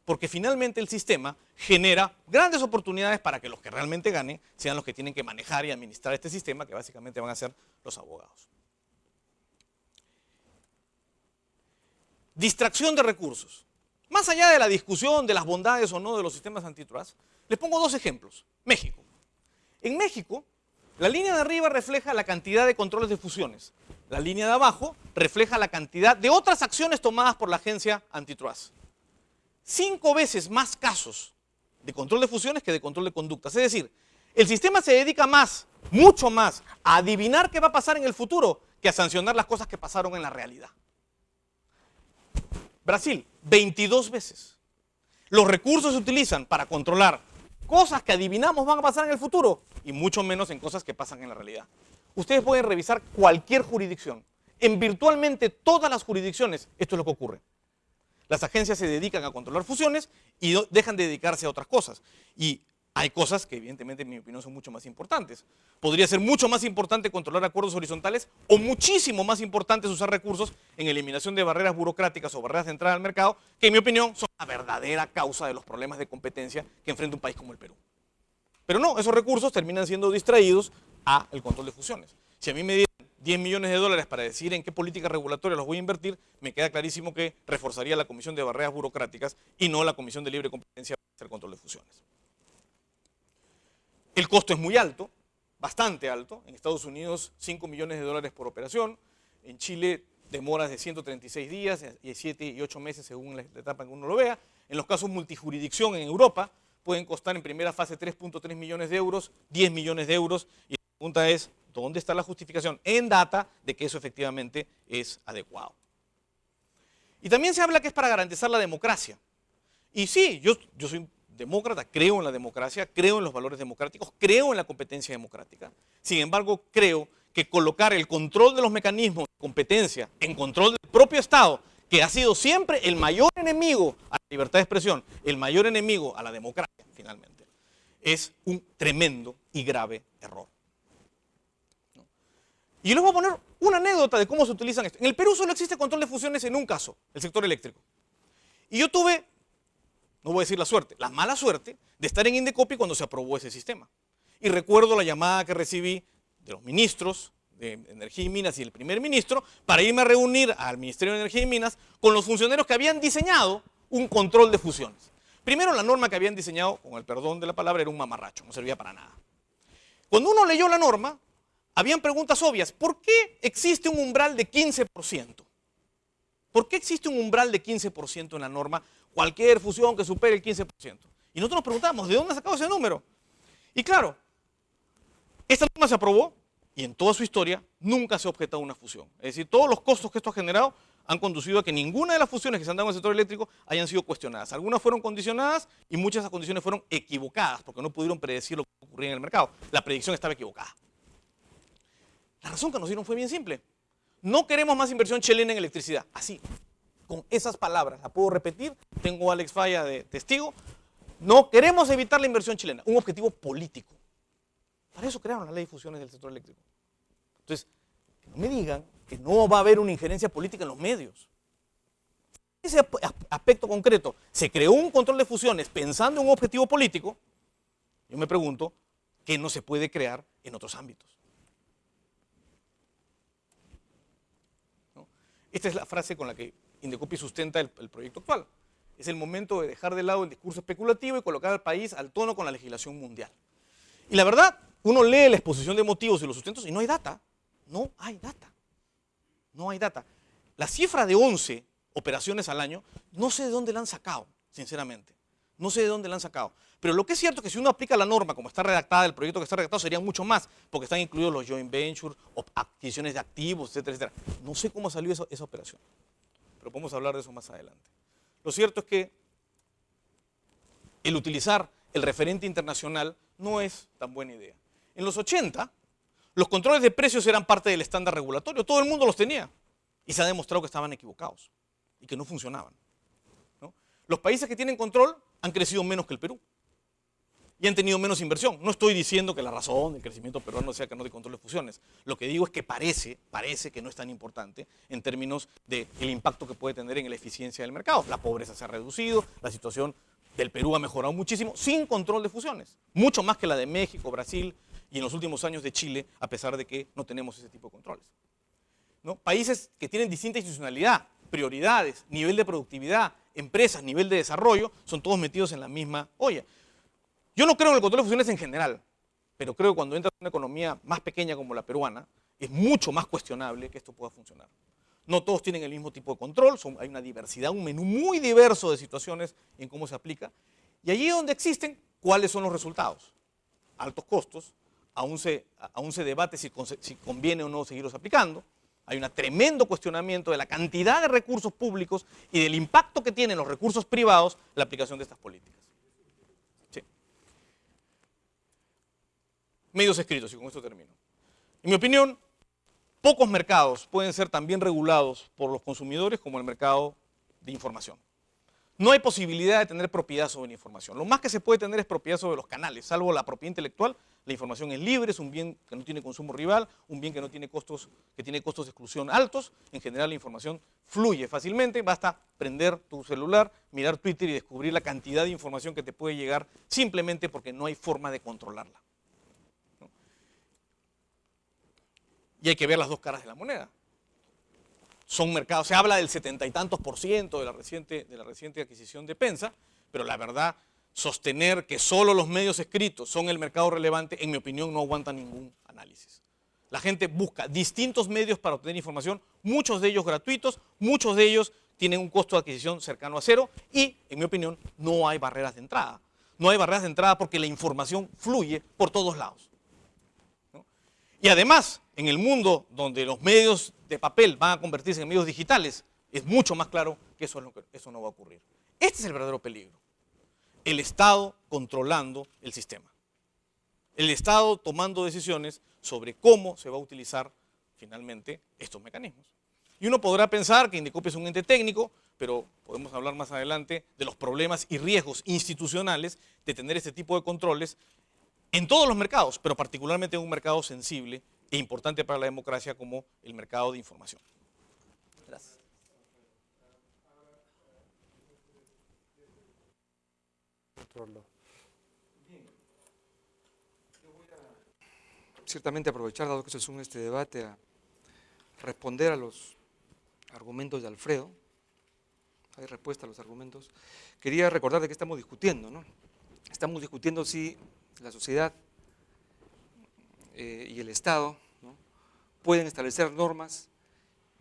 Porque finalmente el sistema genera grandes oportunidades para que los que realmente ganen sean los que tienen que manejar y administrar este sistema, que básicamente van a ser los abogados. Distracción de recursos. Más allá de la discusión de las bondades o no de los sistemas antitrust, les pongo dos ejemplos. México. En México, la línea de arriba refleja la cantidad de controles de fusiones. La línea de abajo refleja la cantidad de otras acciones tomadas por la agencia antitrust. 5 veces más casos de control de fusiones que de control de conductas. Es decir, el sistema se dedica más, mucho más, a adivinar qué va a pasar en el futuro que a sancionar las cosas que pasaron en la realidad. Brasil, 22 veces. Los recursos se utilizan para controlar cosas que adivinamos van a pasar en el futuro y mucho menos en cosas que pasan en la realidad. Ustedes pueden revisar cualquier jurisdicción. En virtualmente todas las jurisdicciones esto es lo que ocurre. Las agencias se dedican a controlar fusiones y dejan de dedicarse a otras cosas. Y hay cosas que evidentemente en mi opinión son mucho más importantes. Podría ser mucho más importante controlar acuerdos horizontales o muchísimo más importante usar recursos en eliminación de barreras burocráticas o barreras de entrada al mercado, que en mi opinión son la verdadera causa de los problemas de competencia que enfrenta un país como el Perú. Pero no, esos recursos terminan siendo distraídos al control de fusiones. Si a mí me dieran 10 millones de dólares para decidir en qué política regulatoria los voy a invertir, me queda clarísimo que reforzaría la Comisión de Barreras Burocráticas y no la Comisión de Libre Competencia para hacer control de fusiones. El costo es muy alto, bastante alto. En Estados Unidos, 5 millones de dólares por operación. En Chile, demoras de 136 días y 7 y 8 meses según la etapa en que uno lo vea. En los casos multijurisdicción en Europa, pueden costar en primera fase 3.3 millones de euros, 10 millones de euros. Y la pregunta es, ¿dónde está la justificación en data de que eso efectivamente es adecuado? Y también se habla que es para garantizar la democracia. Y sí, yo soy demócrata, creo en la democracia, creo en los valores democráticos, creo en la competencia democrática. Sin embargo, creo que colocar el control de los mecanismos de competencia en control del propio Estado, que ha sido siempre el mayor enemigo a la libertad de expresión, el mayor enemigo a la democracia, finalmente, es un tremendo y grave error. Y yo les voy a poner una anécdota de cómo se utilizan esto. En el Perú solo existe control de fusiones en un caso, el sector eléctrico. Y yo tuve, no voy a decir la suerte, la mala suerte de estar en Indecopi cuando se aprobó ese sistema. Y recuerdo la llamada que recibí de los ministros de Energía y Minas y el primer ministro para irme a reunir al Ministerio de Energía y Minas con los funcionarios que habían diseñado un control de fusiones. Primero, la norma que habían diseñado, con el perdón de la palabra, era un mamarracho, no servía para nada. Cuando uno leyó la norma, habían preguntas obvias. ¿Por qué existe un umbral de 15%? ¿Por qué existe un umbral de 15% en la norma? Cualquier fusión que supere el 15%. Y nosotros nos preguntamos, ¿de dónde ha sacado ese número? Y claro, esta norma se aprobó y en toda su historia nunca se ha objetado una fusión. Es decir, todos los costos que esto ha generado han conducido a que ninguna de las fusiones que se han dado en el sector eléctrico hayan sido cuestionadas. Algunas fueron condicionadas y muchas de esas condiciones fueron equivocadas porque no pudieron predecir lo que ocurría en el mercado. La predicción estaba equivocada. La razón que nos dieron fue bien simple. No queremos más inversión chilena en electricidad. Así, con esas palabras, la puedo repetir, tengo a Alex Falla de testigo. No queremos evitar la inversión chilena, un objetivo político. Para eso crearon la ley de fusiones del sector eléctrico. Entonces, que no me digan que no va a haber una injerencia política en los medios. Ese aspecto concreto, se creó un control de fusiones pensando en un objetivo político, yo me pregunto, ¿qué no se puede crear en otros ámbitos? ¿No? Esta es la frase con la que Indecopi sustenta el proyecto actual. Es el momento de dejar de lado el discurso especulativo y colocar al país al tono con la legislación mundial. Y la verdad, uno lee la exposición de motivos y los sustentos y no hay data. No hay data. No hay data. La cifra de 11 operaciones al año, no sé de dónde la han sacado, sinceramente. No sé de dónde la han sacado. Pero lo que es cierto es que si uno aplica la norma como está redactada, el proyecto que está redactado, serían mucho más, porque están incluidos los joint ventures, adquisiciones de activos, etcétera, etcétera. No sé cómo salió esa operación, pero podemos hablar de eso más adelante. Lo cierto es que el utilizar el referente internacional no es tan buena idea. En los 80, los controles de precios eran parte del estándar regulatorio, todo el mundo los tenía, y se ha demostrado que estaban equivocados y que no funcionaban, ¿no? Los países que tienen control han crecido menos que el Perú y han tenido menos inversión. No estoy diciendo que la razón del crecimiento peruano sea que no de control de fusiones. Lo que digo es que parece que no es tan importante en términos del impacto que puede tener en la eficiencia del mercado. La pobreza se ha reducido, la situación del Perú ha mejorado muchísimo sin control de fusiones, mucho más que la de México, Brasil y en los últimos años de Chile, a pesar de que no tenemos ese tipo de controles, ¿no? Países que tienen distinta institucionalidad, prioridades, nivel de productividad, empresas, nivel de desarrollo, son todos metidos en la misma olla. Yo no creo en el control de fusiones en general, pero creo que cuando entra en una economía más pequeña como la peruana, es mucho más cuestionable que esto pueda funcionar. No todos tienen el mismo tipo de control, hay una diversidad, un menú muy diverso de situaciones en cómo se aplica. Y allí donde existen, ¿cuáles son los resultados? Altos costos, aún se debate si conviene o no seguirlos aplicando. Hay un tremendo cuestionamiento de la cantidad de recursos públicos y del impacto que tienen los recursos privados la aplicación de estas políticas. Sí. Medios escritos, y con esto termino. En mi opinión, pocos mercados pueden ser tan bien regulados por los consumidores como el mercado de información. No hay posibilidad de tener propiedad sobre la información. Lo más que se puede tener es propiedad sobre los canales, salvo la propiedad intelectual. La información es libre, es un bien que no tiene consumo rival, un bien que no tiene costos, que tiene costos de exclusión altos. En general la información fluye fácilmente, basta prender tu celular, mirar Twitter y descubrir la cantidad de información que te puede llegar simplemente porque no hay forma de controlarla, ¿no? Y hay que ver las dos caras de la moneda. Son mercados, se habla del 70 y tantos % de la reciente adquisición de Pensa, pero la verdad, sostener que solo los medios escritos son el mercado relevante, en mi opinión, no aguanta ningún análisis. La gente busca distintos medios para obtener información, muchos de ellos gratuitos, muchos de ellos tienen un costo de adquisición cercano a cero y, en mi opinión, no hay barreras de entrada. No hay barreras de entrada porque la información fluye por todos lados, ¿no? Y además, en el mundo donde los medios de papel van a convertirse en medios digitales, es mucho más claro que eso no va a ocurrir. Este es el verdadero peligro. El Estado controlando el sistema. El Estado tomando decisiones sobre cómo se va a utilizar finalmente estos mecanismos. Y uno podrá pensar que Indecopi es un ente técnico, pero podemos hablar más adelante de los problemas y riesgos institucionales de tener este tipo de controles en todos los mercados, pero particularmente en un mercado sensible e importante para la democracia como el mercado de información. Gracias. Bien, yo voy a ciertamente aprovechar, dado que eso es este debate, a responder a los argumentos de Alfredo. Hay respuesta a los argumentos. Quería recordar de qué estamos discutiendo, ¿no? Estamos discutiendo si la sociedad y el Estado, ¿no?, pueden establecer normas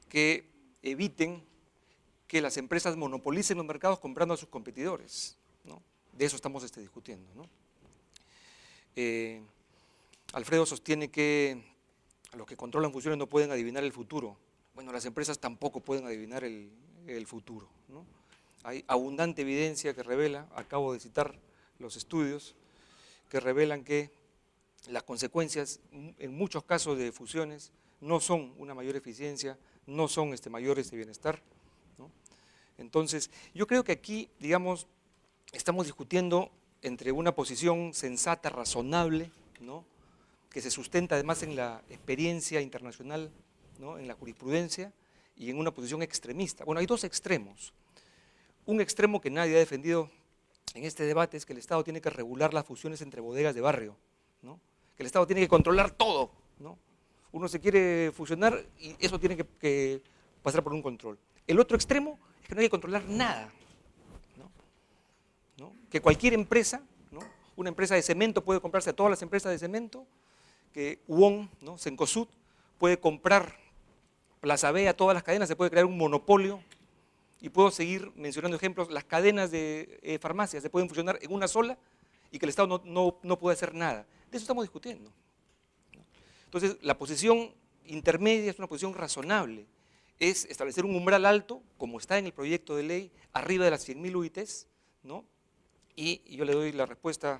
que eviten que las empresas monopolicen los mercados comprando a sus competidores, ¿no? De eso estamos discutiendo, ¿no? Alfredo sostiene que los que controlan fusiones no pueden adivinar el futuro. Bueno, las empresas tampoco pueden adivinar el futuro, ¿no? Hay abundante evidencia que revela, acabo de citar los estudios, que revelan que las consecuencias en muchos casos de fusiones no son una mayor eficiencia, no son mayores de bienestar, ¿no? Entonces, yo creo que aquí, digamos, estamos discutiendo entre una posición sensata, razonable, ¿no?, que se sustenta además en la experiencia internacional, ¿no?, en la jurisprudencia y en una posición extremista. Bueno, hay dos extremos. Un extremo que nadie ha defendido en este debate es que el Estado tiene que regular las fusiones entre bodegas de barrio, ¿no?, que el Estado tiene que controlar todo, ¿no? Uno se quiere fusionar y eso tiene que pasar por un control. El otro extremo es que no hay que controlar nada, ¿no? Que cualquier empresa, ¿no?, una empresa de cemento puede comprarse a todas las empresas de cemento, que UON, ¿no?, Cencosud, puede comprar Plaza B a todas las cadenas, se puede crear un monopolio, y puedo seguir mencionando ejemplos. Las cadenas de farmacias se pueden fusionar en una sola y que el Estado no puede hacer nada. De eso estamos discutiendo. Entonces, la posición intermedia es una posición razonable, es establecer un umbral alto, como está en el proyecto de ley, arriba de las 100.000 UITs, ¿no? Y yo le doy la respuesta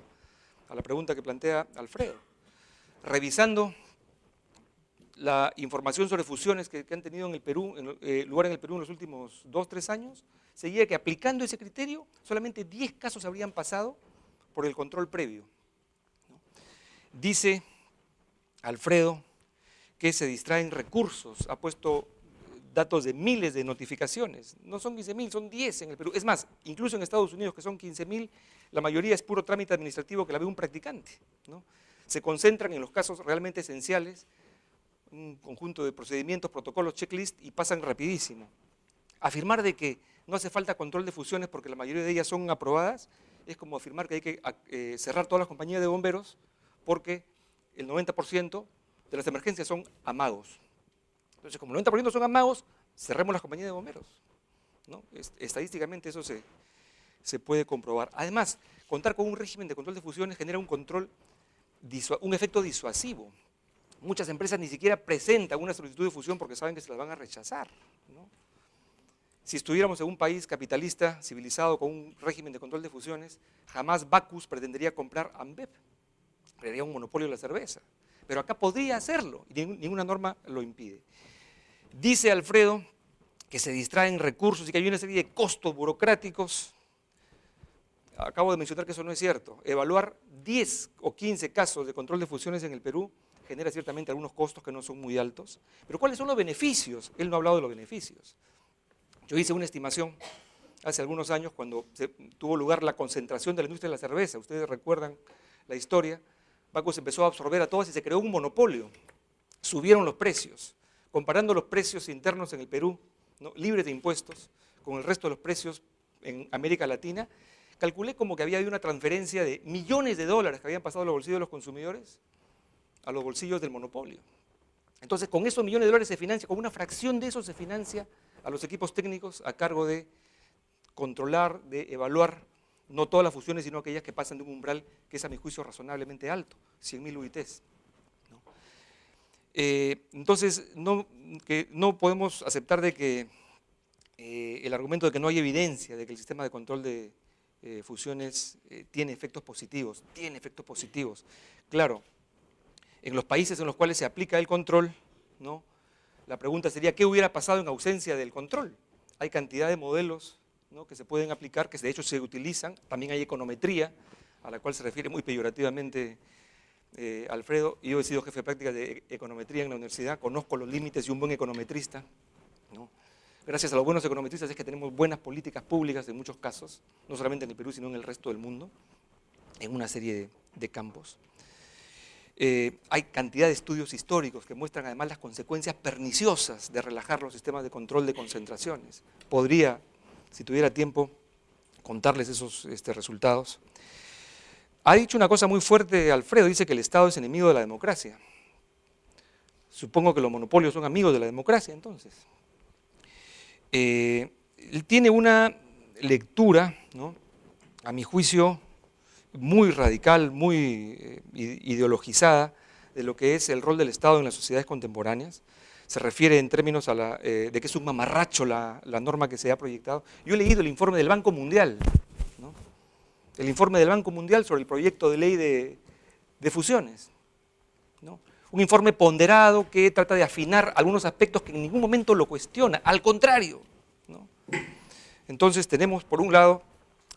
a la pregunta que plantea Alfredo. Revisando la información sobre fusiones que han tenido en el Perú, lugar en el Perú en los últimos 2 o 3 años, seguía que aplicando ese criterio, solamente 10 casos habrían pasado por el control previo, ¿no? Dice Alfredo que se distraen recursos, ha puesto datos de miles de notificaciones, no son 15.000, son 10 en el Perú. Es más, incluso en Estados Unidos, que son 15.000, la mayoría es puro trámite administrativo que la ve un practicante, ¿no? Se concentran en los casos realmente esenciales, un conjunto de procedimientos, protocolos, checklist, y pasan rapidísimo. Afirmar de que no hace falta control de fusiones porque la mayoría de ellas son aprobadas, es como afirmar que hay que cerrar todas las compañías de bomberos porque el 90% de las emergencias son amagos. Entonces, como el 90% son amagos, cerremos las compañías de bomberos, ¿no? Estadísticamente eso se puede comprobar. Además, contar con un régimen de control de fusiones genera un efecto disuasivo. Muchas empresas ni siquiera presentan una solicitud de fusión porque saben que se las van a rechazar, ¿no? Si estuviéramos en un país capitalista, civilizado, con un régimen de control de fusiones, jamás Bacus pretendería comprar Ambev, crearía un monopolio de la cerveza. Pero acá podría hacerlo y ninguna norma lo impide. Dice Alfredo que se distraen recursos y que hay una serie de costos burocráticos. Acabo de mencionar que eso no es cierto. Evaluar 10 o 15 casos de control de fusiones en el Perú genera ciertamente algunos costos que no son muy altos. Pero ¿cuáles son los beneficios? Él no ha hablado de los beneficios. Yo hice una estimación hace algunos años cuando tuvo lugar la concentración de la industria de la cerveza. Ustedes recuerdan la historia. Bacus empezó a absorber a todas y se creó un monopolio. Subieron los precios. Comparando los precios internos en el Perú, ¿no?, libres de impuestos, con el resto de los precios en América Latina, calculé como que había habido una transferencia de millones de dólares que habían pasado a los bolsillos de los consumidores a los bolsillos del monopolio. Entonces, con esos millones de dólares se financia, con una fracción de eso se financia a los equipos técnicos a cargo de controlar, de evaluar, no todas las fusiones, sino aquellas que pasan de un umbral que es, a mi juicio, razonablemente alto, 100.000 UITs. ¿No? Entonces, no podemos aceptar de que el argumento de que no hay evidencia de que el sistema de control de fusiones tiene efectos positivos. Tiene efectos positivos. Claro, en los países en los cuales se aplica el control, ¿no?, la pregunta sería, ¿qué hubiera pasado en ausencia del control? Hay cantidad de modelos, ¿no?, que se pueden aplicar, que de hecho se utilizan. También hay econometría, a la cual se refiere muy peyorativamente Alfredo. Yo he sido jefe de práctica de econometría en la universidad, conozco los límites y un buen econometrista, ¿no? Gracias a los buenos econometristas es que tenemos buenas políticas públicas en muchos casos, no solamente en el Perú, sino en el resto del mundo, en una serie de campos. Hay cantidad de estudios históricos que muestran además las consecuencias perniciosas de relajar los sistemas de control de concentraciones. Podría, si tuviera tiempo, contarles esos resultados. Ha dicho una cosa muy fuerte Alfredo, dice que el Estado es enemigo de la democracia. Supongo que los monopolios son amigos de la democracia, entonces. Él tiene una lectura, ¿no?, a mi juicio, muy radical, muy ideologizada de lo que es el rol del Estado en las sociedades contemporáneas. Se refiere en términos de que es un mamarracho la norma que se ha proyectado. Yo he leído el informe del Banco Mundial, ¿no?, el informe del Banco Mundial sobre el proyecto de ley de fusiones, ¿no?, un informe ponderado que trata de afinar algunos aspectos que en ningún momento lo cuestiona, al contrario, ¿no? Entonces tenemos, por un lado,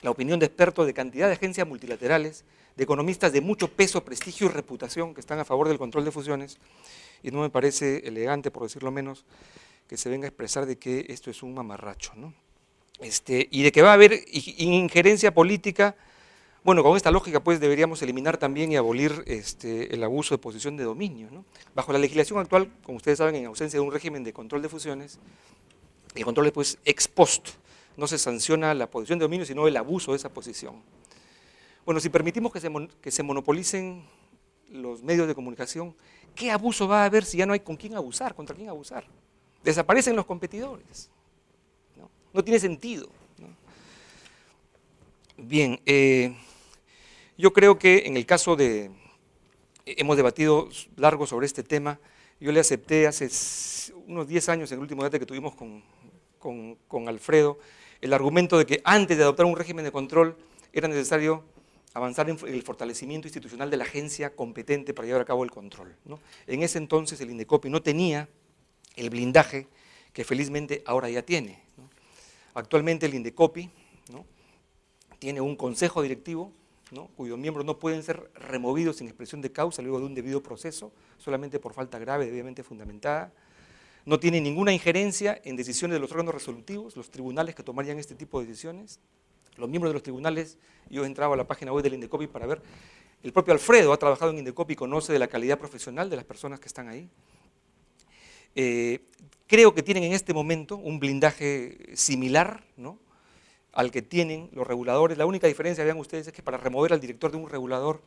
la opinión de expertos de cantidad de agencias multilaterales, de economistas de mucho peso, prestigio y reputación que están a favor del control de fusiones, y no me parece elegante, por decirlo menos, que se venga a expresar de que esto es un mamarracho, ¿no? Y de que va a haber injerencia política. Bueno, con esta lógica pues deberíamos eliminar también y abolir el abuso de posición de dominio, ¿no? Bajo la legislación actual, como ustedes saben, en ausencia de un régimen de control de fusiones, el control es pues ex post, no se sanciona la posición de dominio, sino el abuso de esa posición. Bueno, si permitimos que se monopolicen los medios de comunicación, ¿qué abuso va a haber si ya no hay con quién abusar, contra quién abusar? Desaparecen los competidores, ¿no? No tiene sentido, ¿no? Bien, yo creo que en el caso de, hemos debatido largo sobre este tema, yo le acepté hace unos 10 años, en el último debate que tuvimos con Alfredo, el argumento de que antes de adoptar un régimen de control era necesario avanzar en el fortalecimiento institucional de la agencia competente para llevar a cabo el control, ¿no? En ese entonces el INDECOPI no tenía el blindaje que felizmente ahora ya tiene, ¿no? Actualmente el INDECOPI, ¿no?, tiene un consejo directivo, ¿no?, cuyos miembros no pueden ser removidos sin expresión de causa luego de un debido proceso, solamente por falta grave debidamente fundamentada. No tiene ninguna injerencia en decisiones de los órganos resolutivos, los tribunales que tomarían este tipo de decisiones. Los miembros de los tribunales, yo he entrado a la página web del INDECOPI para ver, el propio Alfredo ha trabajado en INDECOPI y conoce de la calidad profesional de las personas que están ahí. Creo que tienen en este momento un blindaje similar, ¿no?, al que tienen los reguladores. La única diferencia, vean ustedes, es que para remover al director de un regulador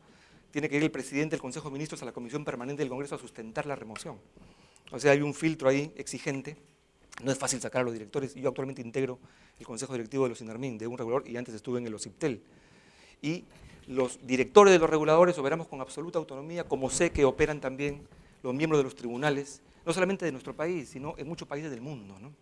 tiene que ir el presidente del Consejo de Ministros a la Comisión Permanente del Congreso a sustentar la remoción. O sea, hay un filtro ahí exigente, no es fácil sacar a los directores. Yo actualmente integro el Consejo Directivo de los INARMIN, de un regulador, y antes estuve en el OCIPTEL. Y los directores de los reguladores operamos con absoluta autonomía, como sé que operan también los miembros de los tribunales, no solamente de nuestro país, sino en muchos países del mundo, ¿no?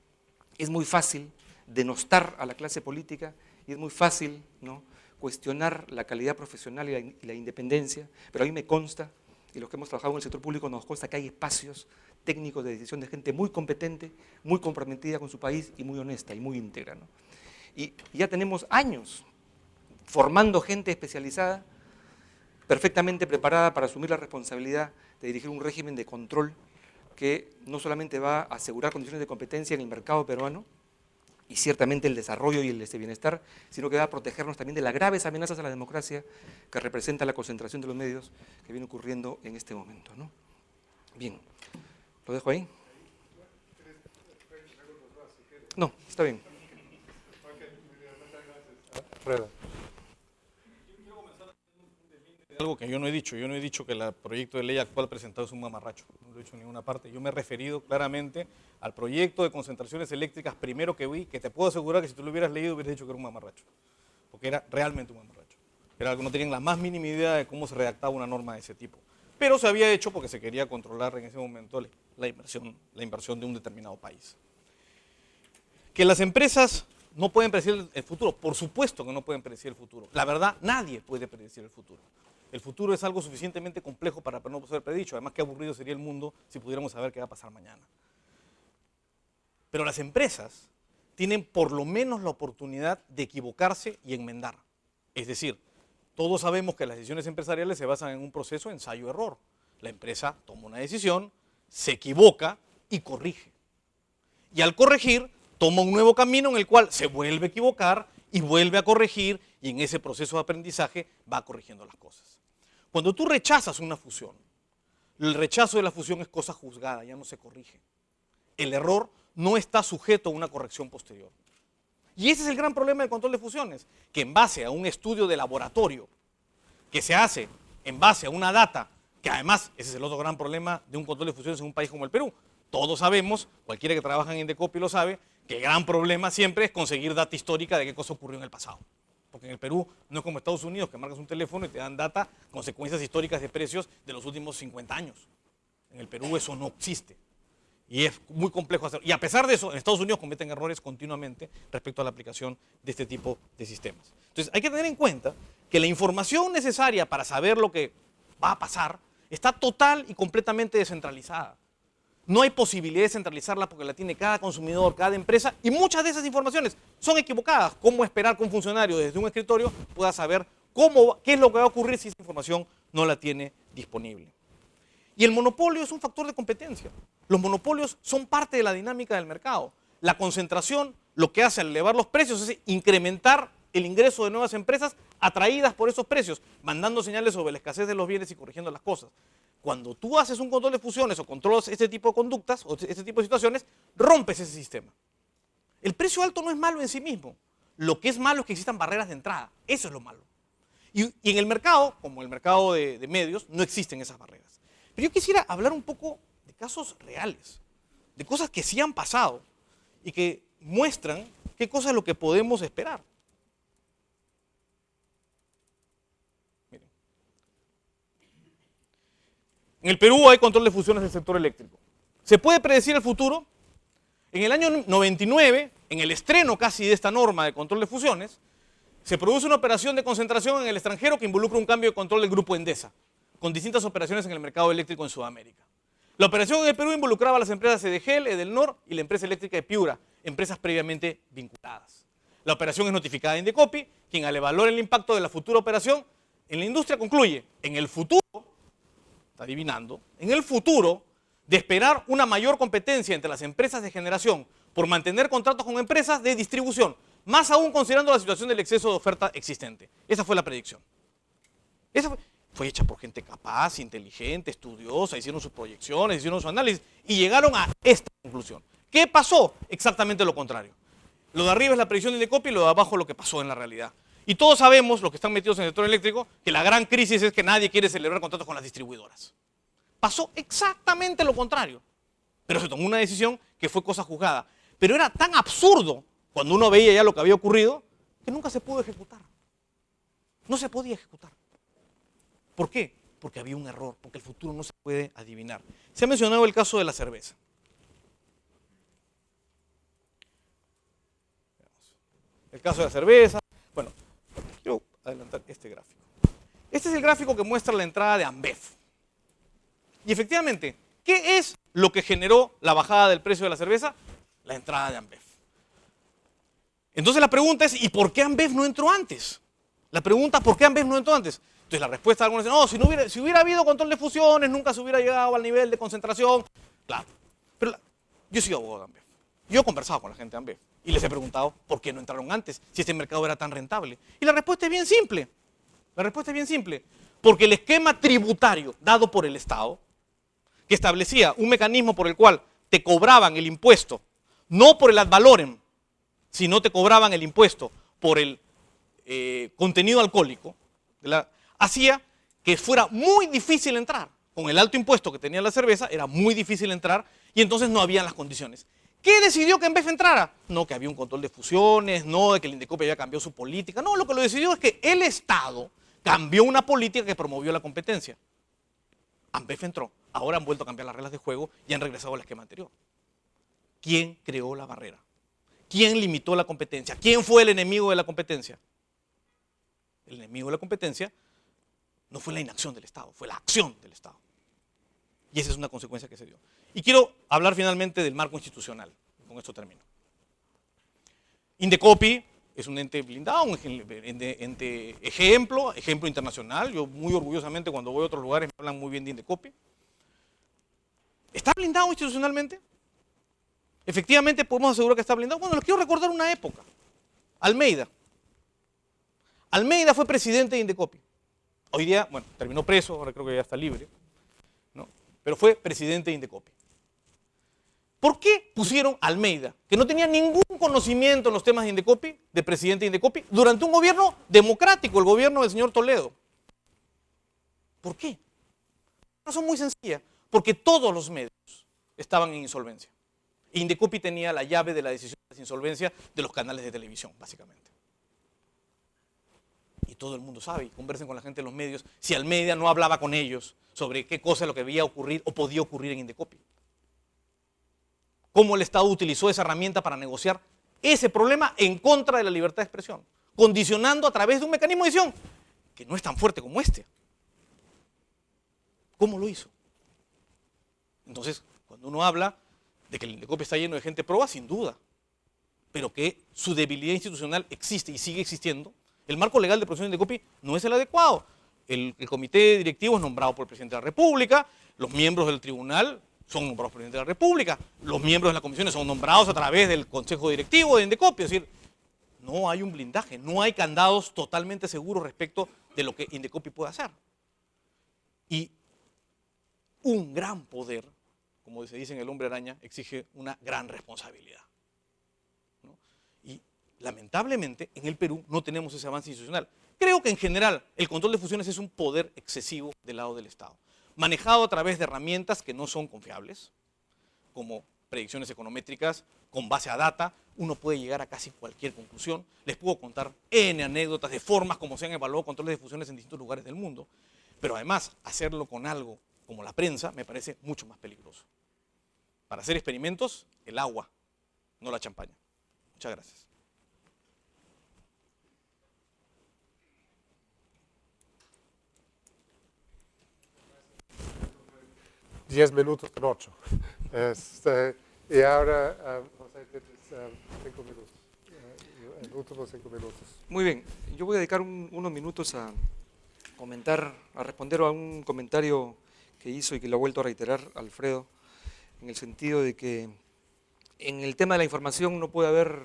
Es muy fácil denostar a la clase política y es muy fácil, ¿no?, cuestionar la calidad profesional y la independencia, pero a mí me consta, y los que hemos trabajado en el sector público nos consta que hay espacios técnicos de decisión de gente muy competente, muy comprometida con su país y muy honesta y muy íntegra, ¿no? Y ya tenemos años formando gente especializada, perfectamente preparada para asumir la responsabilidad de dirigir un régimen de control que no solamente va a asegurar condiciones de competencia en el mercado peruano y ciertamente el desarrollo y el bienestar, sino que va a protegernos también de las graves amenazas a la democracia que representa la concentración de los medios que viene ocurriendo en este momento, ¿no? Bien, ¿lo dejo ahí? No, está bien. Alfredo. Algo que yo no he dicho que el proyecto de ley actual presentado es un mamarracho, no lo he dicho en ninguna parte. Yo me he referido claramente al proyecto de concentraciones eléctricas primero que vi, que te puedo asegurar que si tú lo hubieras leído hubieras dicho que era un mamarracho, porque era realmente un mamarracho. Era algo, no tenían la más mínima idea de cómo se redactaba una norma de ese tipo. Pero se había hecho porque se quería controlar en ese momento la inversión de un determinado país. Que las empresas no pueden predecir el futuro, por supuesto que no pueden predecir el futuro. La verdad, nadie puede predecir el futuro. El futuro es algo suficientemente complejo para no ser predicho. Además, qué aburrido sería el mundo si pudiéramos saber qué va a pasar mañana. Pero las empresas tienen por lo menos la oportunidad de equivocarse y enmendar. Es decir, todos sabemos que las decisiones empresariales se basan en un proceso de ensayo-error. La empresa toma una decisión, se equivoca y corrige. Y al corregir, toma un nuevo camino en el cual se vuelve a equivocar y vuelve a corregir, y en ese proceso de aprendizaje va corrigiendo las cosas. Cuando tú rechazas una fusión, el rechazo de la fusión es cosa juzgada, ya no se corrige. El error no está sujeto a una corrección posterior. Y ese es el gran problema del control de fusiones, que en base a un estudio de laboratorio que se hace en base a una data, que además ese es el otro gran problema de un control de fusiones en un país como el Perú. Todos sabemos, cualquiera que trabaja en INDECOPI lo sabe, que el gran problema siempre es conseguir data histórica de qué cosa ocurrió en el pasado. Porque en el Perú no es como Estados Unidos, que marcas un teléfono y te dan data, consecuencias históricas de precios de los últimos 50 años. En el Perú eso no existe. Y es muy complejo hacerlo. Y a pesar de eso, en Estados Unidos cometen errores continuamente respecto a la aplicación de este tipo de sistemas. Entonces hay que tener en cuenta que la información necesaria para saber lo que va a pasar está total y completamente descentralizada. No hay posibilidad de centralizarla porque la tiene cada consumidor, cada empresa, y muchas de esas informaciones son equivocadas. ¿Cómo esperar que un funcionario desde un escritorio pueda saber qué es lo que va a ocurrir si esa información no la tiene disponible? Y el monopolio es un factor de competencia. Los monopolios son parte de la dinámica del mercado. La concentración lo que hace al elevar los precios es incrementar el ingreso de nuevas empresas atraídas por esos precios, mandando señales sobre la escasez de los bienes y corrigiendo las cosas. Cuando tú haces un control de fusiones o controlas este tipo de conductas o este tipo de situaciones, rompes ese sistema. El precio alto no es malo en sí mismo. Lo que es malo es que existan barreras de entrada. Eso es lo malo. Y en el mercado, como el mercado de medios, no existen esas barreras. Pero yo quisiera hablar un poco de casos reales, de cosas que sí han pasado y que muestran qué cosa es lo que podemos esperar. Miren. En el Perú hay control de fusiones del sector eléctrico. ¿Se puede predecir el futuro? En el año 99, en el estreno casi de esta norma de control de fusiones, se produce una operación de concentración en el extranjero que involucra un cambio de control del grupo Endesa, con distintas operaciones en el mercado eléctrico en Sudamérica. La operación en el Perú involucraba a las empresas Edegel, Edelnor y la empresa eléctrica de Piura, empresas previamente vinculadas. La operación es notificada a Indecopi, quien al evaluar el impacto de la futura operación en la industria concluye, en el futuro, está adivinando, en el futuro de esperar una mayor competencia entre las empresas de generación por mantener contratos con empresas de distribución, más aún considerando la situación del exceso de oferta existente. Esa fue la predicción. Esa fue hecha por gente capaz, inteligente, estudiosa, hicieron sus proyecciones, hicieron su análisis y llegaron a esta conclusión. ¿Qué pasó? Exactamente lo contrario. Lo de arriba es la predicción de Indecopi y lo de abajo es lo que pasó en la realidad. Y todos sabemos, los que están metidos en el sector eléctrico, que la gran crisis es que nadie quiere celebrar contratos con las distribuidoras. Pasó exactamente lo contrario. Pero se tomó una decisión que fue cosa juzgada. Pero era tan absurdo cuando uno veía ya lo que había ocurrido que nunca se pudo ejecutar. No se podía ejecutar. ¿Por qué? Porque había un error, porque el futuro no se puede adivinar. Se ha mencionado el caso de la cerveza. El caso de la cerveza. Bueno, quiero adelantar este gráfico. Este es el gráfico que muestra la entrada de Ambev. Y efectivamente, ¿qué es lo que generó la bajada del precio de la cerveza? La entrada de Ambev. Entonces la pregunta es, ¿y por qué Ambev no entró antes? La pregunta, ¿por qué Ambev no entró antes? Entonces la respuesta de algunos es, no, si hubiera habido control de fusiones, nunca se hubiera llegado al nivel de concentración. Claro, pero yo soy abogado de Ambev. Yo he conversado con la gente de Ambev y les he preguntado por qué no entraron antes, si este mercado era tan rentable. Y la respuesta es bien simple. La respuesta es bien simple. Porque el esquema tributario dado por el Estado, que establecía un mecanismo por el cual te cobraban el impuesto, no por el ad valorem, sino te cobraban el impuesto por el contenido alcohólico, hacía que fuera muy difícil entrar. Con el alto impuesto que tenía la cerveza, era muy difícil entrar y entonces no habían las condiciones. ¿Qué decidió que Ambev entrara? No que había un control de fusiones, no de que el Indecopi había cambiado su política. No, lo que lo decidió es que el Estado cambió una política que promovió la competencia. Ambev entró. Ahora han vuelto a cambiar las reglas de juego y han regresado al esquema anterior. ¿Quién creó la barrera? ¿Quién limitó la competencia? ¿Quién fue el enemigo de la competencia? El enemigo de la competencia no fue la inacción del Estado, fue la acción del Estado. Y esa es una consecuencia que se dio. Y quiero hablar finalmente del marco institucional. Con esto termino. Indecopi es un ente blindado, un ente ejemplo internacional. Yo muy orgullosamente cuando voy a otros lugares me hablan muy bien de Indecopi. ¿Está blindado institucionalmente? Efectivamente podemos asegurar que está blindado. Bueno, les quiero recordar una época. Almeida. Almeida fue presidente de Indecopi. Hoy día, bueno, terminó preso, ahora creo que ya está libre, ¿no? Pero fue presidente de Indecopi. ¿Por qué pusieron a Almeida, que no tenía ningún conocimiento en los temas de Indecopi, de presidente de Indecopi, durante un gobierno democrático, el gobierno del señor Toledo? ¿Por qué? Una razón muy sencilla, porque todos los medios estaban en insolvencia. Indecopi tenía la llave de la decisión de insolvencia de los canales de televisión, básicamente. Y todo el mundo sabe, y conversen con la gente de los medios, si Almeida no hablaba con ellos sobre qué cosa es lo que debía ocurrir o podía ocurrir en Indecopi. Cómo el Estado utilizó esa herramienta para negociar ese problema en contra de la libertad de expresión, condicionando a través de un mecanismo de decisión que no es tan fuerte como este. ¿Cómo lo hizo? Entonces, cuando Cuando uno habla de que el Indecopi está lleno de gente proba, sin duda, pero que su debilidad institucional existe y sigue existiendo, el marco legal de profesión de Indecopi no es el adecuado. El comité directivo es nombrado por el presidente de la República, los miembros del tribunal son nombrados por el presidente de la República, los miembros de las comisiones son nombrados a través del consejo directivo de Indecopi, es decir, no hay un blindaje, no hay candados totalmente seguros respecto de lo que Indecopi puede hacer. Y un gran poder, como se dice en El Hombre Araña, exige una gran responsabilidad, ¿no? Y lamentablemente en el Perú no tenemos ese avance institucional. Creo que en general el control de fusiones es un poder excesivo del lado del Estado, manejado a través de herramientas que no son confiables, como predicciones econométricas con base a data. Uno puede llegar a casi cualquier conclusión. Les puedo contar N anécdotas de formas como se han evaluado controles de fusiones en distintos lugares del mundo, pero además hacerlo con algo como la prensa me parece mucho más peligroso. Para hacer experimentos, el agua, no la champaña. Muchas gracias. Diez minutos con 8. Y ahora, José, tienes 5 minutos. El último 5 minutos. Muy bien, yo voy a dedicar unos minutos a comentar, a responder a un comentario que hizo y que lo ha vuelto a reiterar Alfredo, en el sentido de que en el tema de la información no puede haber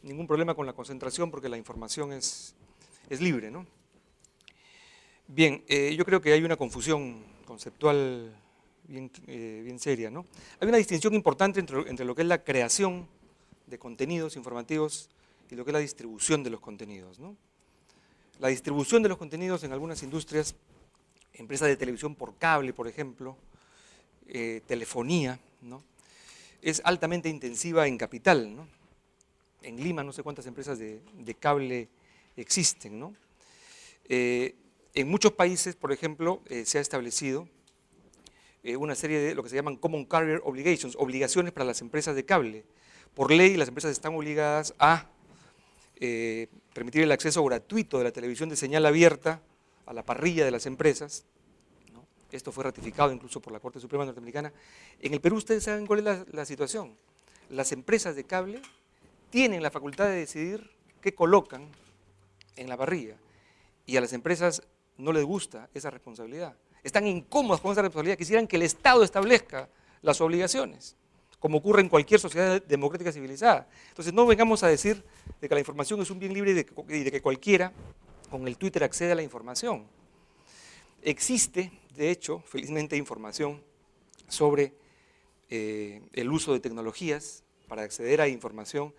ningún problema con la concentración porque la información es libre, ¿no? Bien, yo creo que hay una confusión conceptual bien seria, ¿no? Hay una distinción importante entre lo que es la creación de contenidos informativos y lo que es la distribución de los contenidos, ¿no? La distribución de los contenidos en algunas industrias, empresas de televisión por cable, por ejemplo, telefonía, ¿no?, es altamente intensiva en capital, ¿no? En Lima no sé cuántas empresas de cable existen, ¿no? En muchos países, por ejemplo, se ha establecido una serie de lo que se llaman Common Carrier Obligations, obligaciones para las empresas de cable. Por ley, las empresas están obligadas a permitir el acceso gratuito de la televisión de señal abierta a la parrilla de las empresas, ¿no? Esto fue ratificado incluso por la Corte Suprema Norteamericana. En el Perú, ustedes saben cuál es la situación. Las empresas de cable tienen la facultad de decidir qué colocan en la parrilla, y a las empresas no les gusta esa responsabilidad. Están incómodas con esa responsabilidad, quisieran que el Estado establezca las obligaciones, como ocurre en cualquier sociedad democrática civilizada. Entonces no vengamos a decir de que la información es un bien libre y de que cualquiera con el Twitter accede a la información. Existe, de hecho, felizmente, información sobre el uso de tecnologías para acceder a información.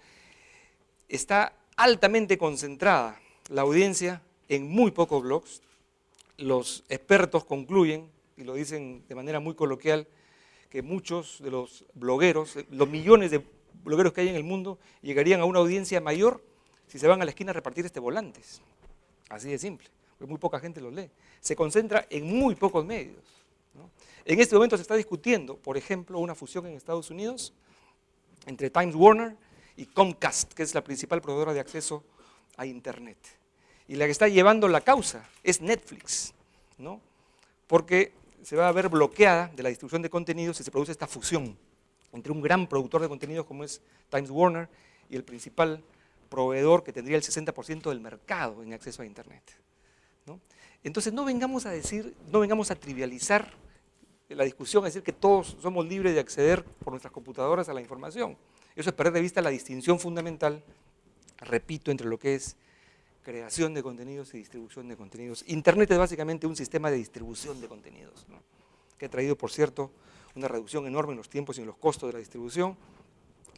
Está altamente concentrada la audiencia en muy pocos blogs. Los expertos concluyen, y lo dicen de manera muy coloquial, que muchos de los blogueros, los millones de blogueros que hay en el mundo, llegarían a una audiencia mayor si se van a la esquina a repartir volantes. Así de simple, porque muy poca gente los lee. Se concentra en muy pocos medios, ¿no? En este momento se está discutiendo, por ejemplo, una fusión en Estados Unidos entre Time Warner y Comcast, que es la principal proveedora de acceso a Internet. Y la que está llevando la causa es Netflix, ¿no? Porque se va a ver bloqueada de la distribución de contenidos si se produce esta fusión entre un gran productor de contenidos como es Time Warner y el principal proveedor que tendría el 60% del mercado en acceso a Internet, ¿no? Entonces no vengamos a decir, no vengamos a trivializar la discusión, a decir que todos somos libres de acceder por nuestras computadoras a la información. Eso es perder de vista la distinción fundamental, repito, entre lo que es creación de contenidos y distribución de contenidos. Internet es básicamente un sistema de distribución de contenidos, ¿no?, que ha traído, por cierto, una reducción enorme en los tiempos y en los costos de la distribución,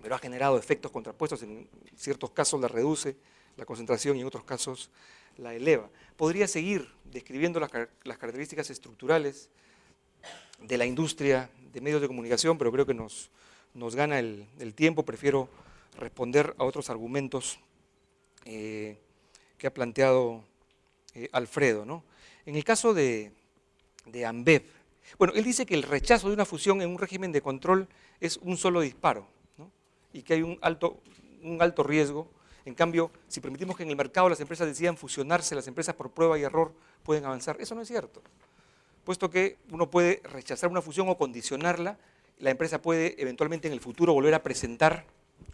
pero ha generado efectos contrapuestos. En ciertos casos la reduce la concentración y en otros casos la eleva. Podría seguir describiendo las características estructurales de la industria de medios de comunicación, pero creo que nos gana el tiempo. Prefiero responder a otros argumentos que ha planteado Alfredo, ¿no? En el caso de Ambev, bueno, él dice que el rechazo de una fusión en un régimen de control es un solo disparo, ¿no?, y que hay un alto riesgo. En cambio, si permitimos que en el mercado las empresas decidan fusionarse, las empresas por prueba y error pueden avanzar. Eso no es cierto, puesto que uno puede rechazar una fusión o condicionarla la empresa puede eventualmente en el futuro volver a presentar,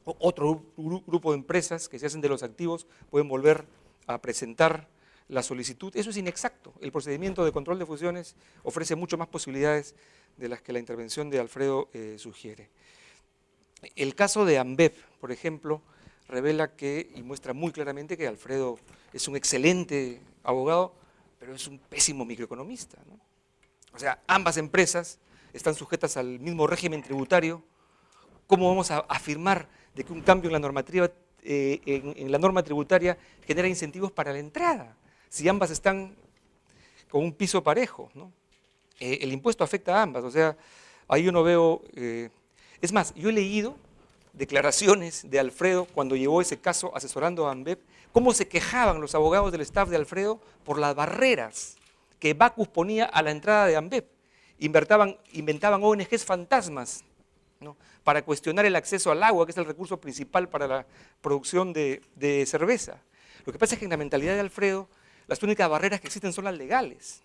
otro grupo de empresas que se hacen de los activos pueden volver a presentar la solicitud. Eso es inexacto. El procedimiento de control de fusiones ofrece mucho más posibilidades de las que la intervención de Alfredo sugiere. El caso de Ambev, por ejemplo, revela que, y muestra muy claramente que Alfredo es un excelente abogado, pero es un pésimo microeconomista, ¿no? O sea, ambas empresas están sujetas al mismo régimen tributario. ¿Cómo vamos a afirmar de que un cambio en la normativa, en la norma tributaria genera incentivos para la entrada, si ambas están con un piso parejo, ¿no? El impuesto afecta a ambas, o sea, ahí yo no veo... es más, yo he leído declaraciones de Alfredo cuando llevó ese caso asesorando a Ambev, cómo se quejaban los abogados del staff de Alfredo por las barreras que Bacus ponía a la entrada de Ambev. Inventaban ONGs fantasmas, ¿no?, para cuestionar el acceso al agua, que es el recurso principal para la producción de cerveza. Lo que pasa es que en la mentalidad de Alfredo, las únicas barreras que existen son las legales.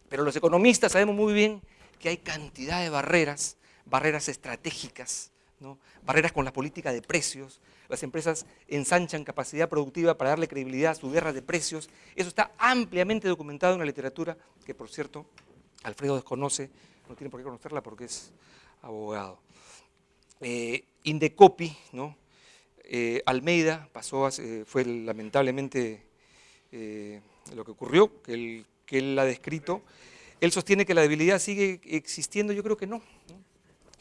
Pero los economistas sabemos muy bien que hay cantidad de barreras, barreras estratégicas, ¿no?, barreras con la política de precios. Las empresas ensanchan capacidad productiva para darle credibilidad a su guerra de precios. Eso está ampliamente documentado en la literatura, que por cierto Alfredo desconoce, no tiene por qué conocerla porque es abogado. Indecopi, ¿no? Almeida pasó, fue lamentablemente lo que ocurrió, que él ha descrito. Él sostiene que la debilidad sigue existiendo, yo creo que no, ¿no?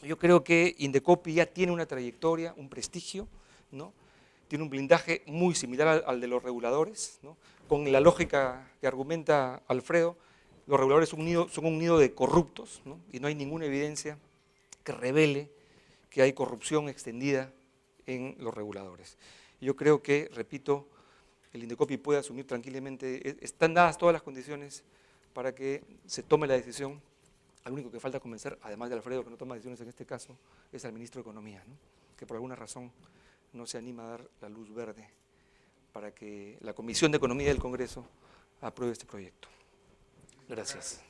Yo creo que Indecopi ya tiene una trayectoria, un prestigio, ¿no? Tiene un blindaje muy similar al de los reguladores, ¿no? Con la lógica que argumenta Alfredo, los reguladores son un nido de corruptos, ¿no? Y no hay ninguna evidencia que revele que hay corrupción extendida en los reguladores. Yo creo que, repito, el Indecopi puede asumir tranquilamente, están dadas todas las condiciones para que se tome la decisión. Al único que falta convencer, además de Alfredo, que no toma decisiones en este caso, es al ministro de Economía, ¿no?, que por alguna razón no se anima a dar la luz verde para que la Comisión de Economía del Congreso apruebe este proyecto. Gracias.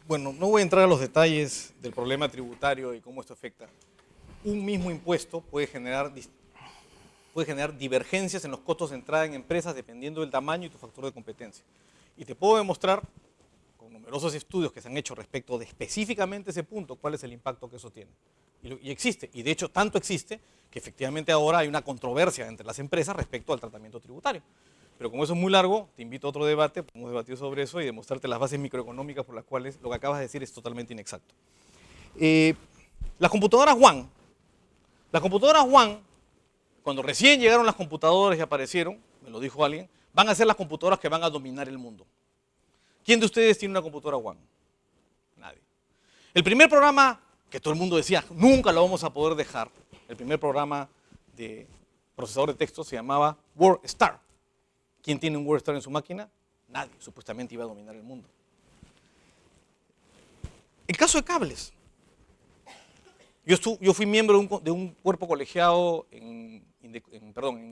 Bueno, no voy a entrar a los detalles del problema tributario y cómo esto afecta. Un mismo impuesto puede generar divergencias en los costos de entrada en empresas dependiendo del tamaño y tu factor de competencia. Y te puedo demostrar, con numerosos estudios que se han hecho respecto de específicamente ese punto, cuál es el impacto que eso tiene. Y existe, y de hecho tanto existe, que efectivamente ahora hay una controversia entre las empresas respecto al tratamiento tributario. Pero como eso es muy largo, te invito a otro debate, podemos debatir sobre eso y demostrarte las bases microeconómicas por las cuales lo que acabas de decir es totalmente inexacto. Las computadoras One, cuando recién llegaron las computadoras y aparecieron, me lo dijo alguien, van a ser las computadoras que van a dominar el mundo. ¿Quién de ustedes tiene una computadora One? Nadie. El primer programa que todo el mundo decía, nunca lo vamos a poder dejar, el primer programa de procesador de texto se llamaba WordStar. ¿Quién tiene un WordStar en su máquina? Nadie, supuestamente iba a dominar el mundo. El caso de cables. Yo fui miembro de un cuerpo colegiado en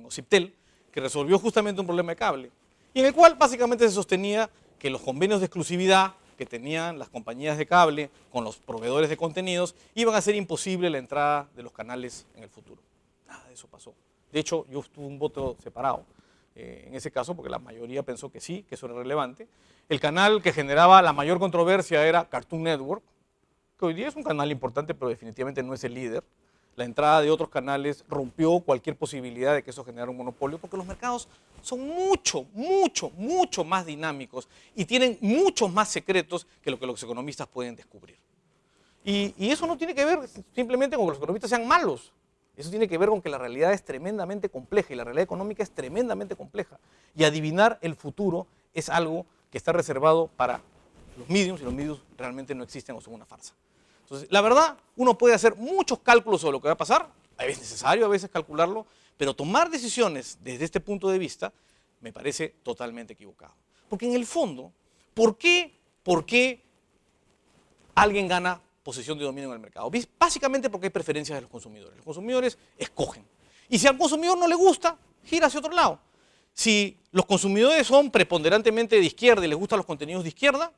OCIPTEL, que resolvió justamente un problema de cable, y en el cual básicamente se sostenía que los convenios de exclusividad que tenían las compañías de cable con los proveedores de contenidos iban a hacer imposible la entrada de los canales en el futuro. Nada de eso pasó. De hecho, yo tuve un voto separado en ese caso, porque la mayoría pensó que sí, que eso era relevante. El canal que generaba la mayor controversia era Cartoon Network, que hoy día es un canal importante, pero definitivamente no es el líder. La entrada de otros canales rompió cualquier posibilidad de que eso generara un monopolio, porque los mercados son mucho más dinámicos y tienen muchos más secretos que lo que los economistas pueden descubrir. Y eso no tiene que ver simplemente con que los economistas sean malos. Eso tiene que ver con que la realidad es tremendamente compleja y la realidad económica es tremendamente compleja. Y adivinar el futuro es algo que está reservado para los mediums, y los mediums realmente no existen o son una farsa. Entonces, la verdad, uno puede hacer muchos cálculos sobre lo que va a pasar, es necesario a veces calcularlo, pero tomar decisiones desde este punto de vista me parece totalmente equivocado. Porque en el fondo, ¿por qué alguien gana posición de dominio en el mercado? Básicamente porque hay preferencias de los consumidores. Los consumidores escogen. Y si al consumidor no le gusta, gira hacia otro lado. Si los consumidores son preponderantemente de izquierda y les gustan los contenidos de izquierda,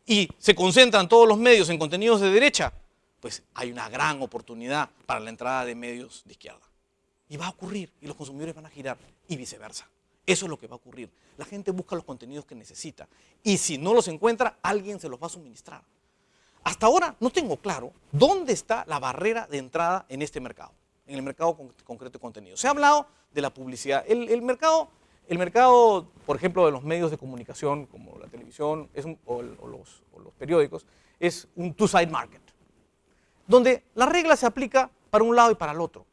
y se concentran todos los medios en contenidos de derecha, pues hay una gran oportunidad para la entrada de medios de izquierda. Y va a ocurrir, y los consumidores van a girar, y viceversa. Eso es lo que va a ocurrir. La gente busca los contenidos que necesita, y si no los encuentra, alguien se los va a suministrar. Hasta ahora no tengo claro dónde está la barrera de entrada en este mercado, en el mercado concreto de contenido. Se ha hablado de la publicidad. El mercado, por ejemplo, de los medios de comunicación, como la televisión o los periódicos, es un two-side market, donde la regla se aplica para un lado y para el otro.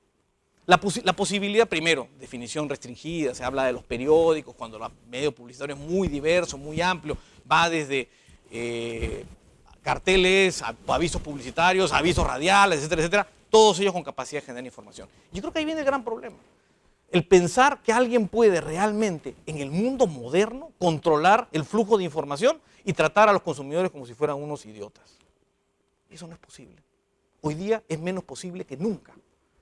La posibilidad, primero, definición restringida, se habla de los periódicos, cuando el medio publicitario es muy diverso, muy amplio, va desde carteles, avisos publicitarios, avisos radiales, etcétera, etcétera, todos ellos con capacidad de generar información. Yo creo que ahí viene el gran problema. El pensar que alguien puede realmente, en el mundo moderno, controlar el flujo de información y tratar a los consumidores como si fueran unos idiotas. Eso no es posible. Hoy día es menos posible que nunca.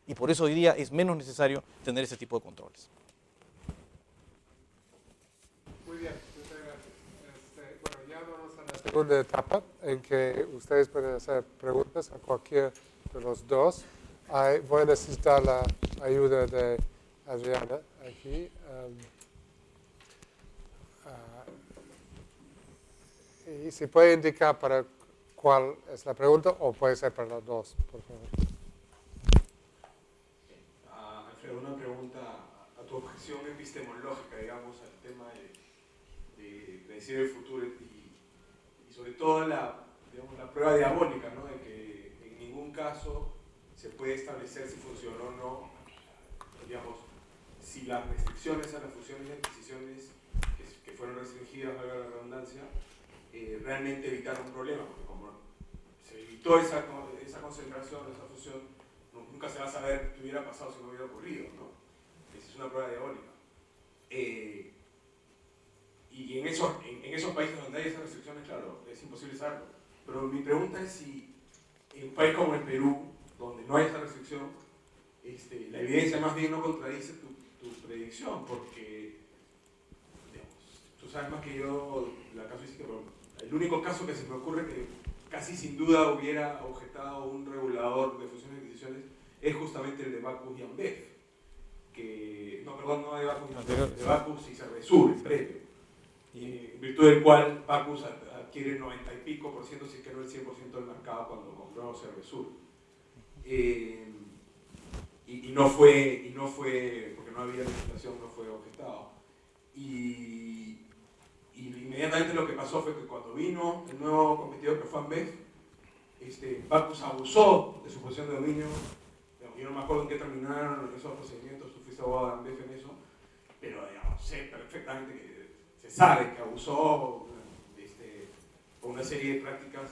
Y por eso hoy día es menos necesario tener ese tipo de controles. Muy bien, muchas gracias. Bueno, ya vamos a la segunda etapa en que ustedes pueden hacer preguntas a cualquier de los dos. Voy a necesitar la ayuda de Adriana aquí. Y si puede indicar para cuál es la pregunta o puede ser para los dos, por favor. Alfredo, una pregunta a tu objeción epistemológica, digamos, al tema de predecir el futuro y sobre todo digamos, la prueba diabólica, ¿no? De que en ningún caso se puede establecer si funcionó o no, digamos, si las restricciones a las fusiones y adquisiciones que fueron restringidas, valga la redundancia, realmente evitaron un problema, porque como se evitó esa concentración, esa fusión, nunca se va a saber qué hubiera pasado si no hubiera ocurrido, ¿no? Esa es una prueba diabólica. Y en esos países donde hay esas restricciones, claro, es imposible saberlo. Pero mi pregunta es si en un país como el Perú, donde no hay esa restricción, la evidencia más bien no contradice tu predicción, porque, digamos, tú sabes más que yo la casuística, pero el único caso que se me ocurre que casi sin duda hubiera objetado un regulador de fusiones y adquisiciones es justamente el de Bacus y Ambev, no de Bacus y Ambev, de Bacus y Cervesur, el previo, en virtud del cual Bacus adquiere 90 y pico %, si es que no el 100% del mercado cuando compró Cervesur. Y no fue, porque no había legislación, no fue objetado. Y inmediatamente lo que pasó fue que cuando vino el nuevo competidor que fue Ambev, Bacus abusó de su posición de dominio. Yo no me acuerdo en qué terminaron esos procedimientos, tú fuiste abogado de Ambev en eso, pero digamos, sé perfectamente que se sabe que abusó con una serie de prácticas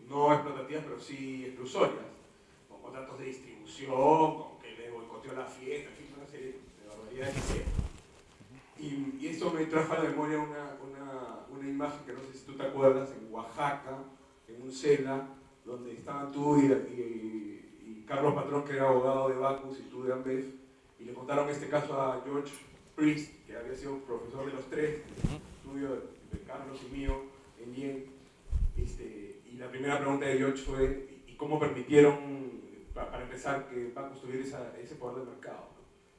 no explotativas, pero sí exclusorias, con contratos de distribución, con que le boicoteó la fiesta, en fin, una serie de barbaridades que hicieron. Y esto me trajo a la memoria una imagen que no sé si tú te acuerdas, en Oaxaca, en un CELA, donde estaban tú y Carlos Patrón, que era abogado de Bacus, y tú de Ambev, y le contaron este caso a George Priest, que había sido profesor de los tres, tuyo, de Carlos y mío, en Yale. Y la primera pregunta de George fue, ¿y cómo permitieron, para empezar, que Bacus tuviera ese poder de mercado?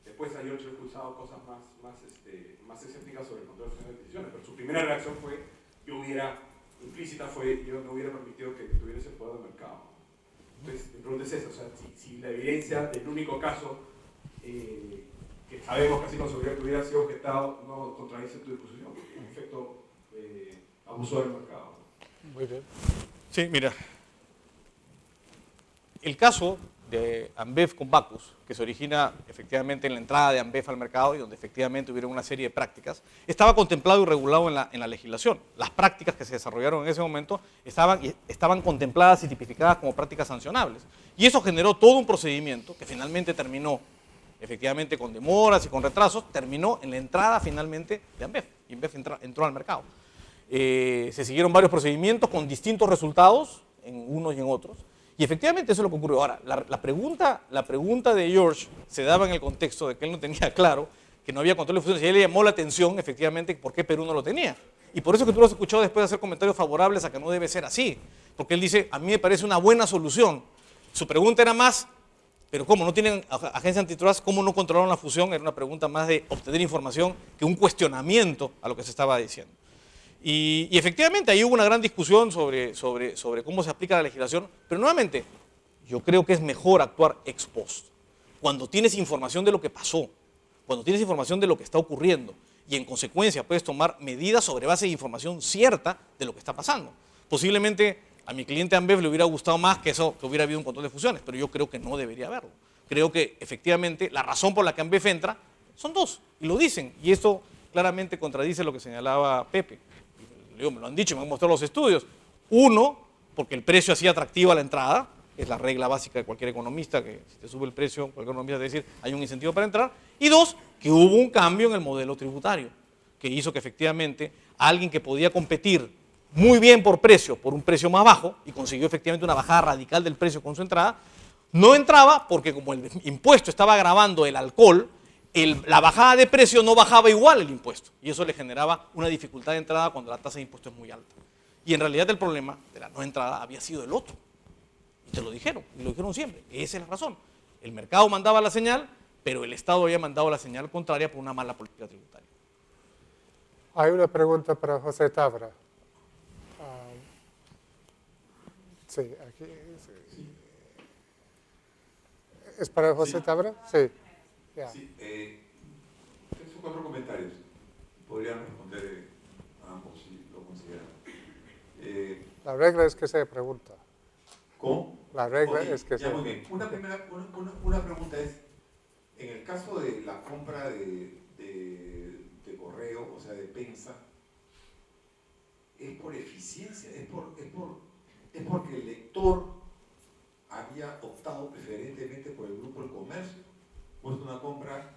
Después a George le he escuchado cosas más escépticas sobre el control de fusiones de decisiones, pero su primera reacción fue, yo no hubiera permitido que tuviera ese poder de mercado. Entonces, mi pregunta es esa, o sea, si la evidencia del único caso que sabemos casi con seguridad que hubiera sido objetado no contradice tu disposición, porque en efecto abusó del mercado. Muy bien. Sí, mira, el caso de Ambev con Bacus, que se origina efectivamente en la entrada de Ambev al mercado y donde efectivamente hubieron una serie de prácticas, estaba contemplado y regulado en la legislación. Las prácticas que se desarrollaron en ese momento estaban contempladas y tipificadas como prácticas sancionables. Y eso generó todo un procedimiento que finalmente terminó, efectivamente con demoras y con retrasos, terminó en la entrada finalmente de Ambev. Y Ambev entró al mercado. Se siguieron varios procedimientos con distintos resultados en unos y en otros. Y efectivamente eso es lo que ocurrió. Ahora, la pregunta de George se daba en el contexto de que él no tenía claro que no había control de fusiones y a él le llamó la atención efectivamente por qué Perú no lo tenía. Y por eso que tú lo has escuchado después de hacer comentarios favorables a que no debe ser así. Porque él dice, a mí me parece una buena solución. Su pregunta era más, pero ¿cómo? ¿No tienen agencia antitrust? ¿Cómo no controlaron la fusión? Era una pregunta más de obtener información que un cuestionamiento a lo que se estaba diciendo. Y efectivamente ahí hubo una gran discusión sobre cómo se aplica la legislación, pero nuevamente, yo creo que es mejor actuar ex post. Cuando tienes información de lo que pasó, cuando tienes información de lo que está ocurriendo, y en consecuencia puedes tomar medidas sobre base de información cierta de lo que está pasando. Posiblemente a mi cliente Ambev le hubiera gustado más que hubiera habido un control de fusiones, pero yo creo que no debería haberlo. Creo que efectivamente la razón por la que Ambev entra son dos, y lo dicen, y esto claramente contradice lo que señalaba Pepe. Me lo han dicho, me han mostrado los estudios. Uno, porque el precio hacía atractiva la entrada, es la regla básica de cualquier economista, que si te sube el precio, cualquier economista te va a decir hay un incentivo para entrar. Y dos, que hubo un cambio en el modelo tributario, que hizo que efectivamente alguien que podía competir muy bien por precio, por un precio más bajo, y consiguió efectivamente una bajada radical del precio con su entrada, no entraba porque como el impuesto estaba agravando el alcohol, la bajada de precio no bajaba igual el impuesto, y eso le generaba una dificultad de entrada cuando la tasa de impuesto es muy alta. Y en realidad el problema de la no entrada había sido el otro. Y te lo dijeron, y lo dijeron siempre. Esa es la razón. El mercado mandaba la señal, pero el Estado había mandado la señal contraria por una mala política tributaria. Hay una pregunta para José Tabra. Sí, aquí. Sí. ¿Es para José Tabra? Sí. Yeah. Sí, tengo 4 comentarios. Podrían responder a ambos si lo consideran. La regla es que se pregunta. ¿Cómo? La regla Okay, es que ya se... muy bien. Una pregunta es, en el caso de la compra de correo, o sea, de Pensa, ¿es por eficiencia? ¿Es porque el lector había optado preferentemente por el grupo del comercio? ¿O es una compra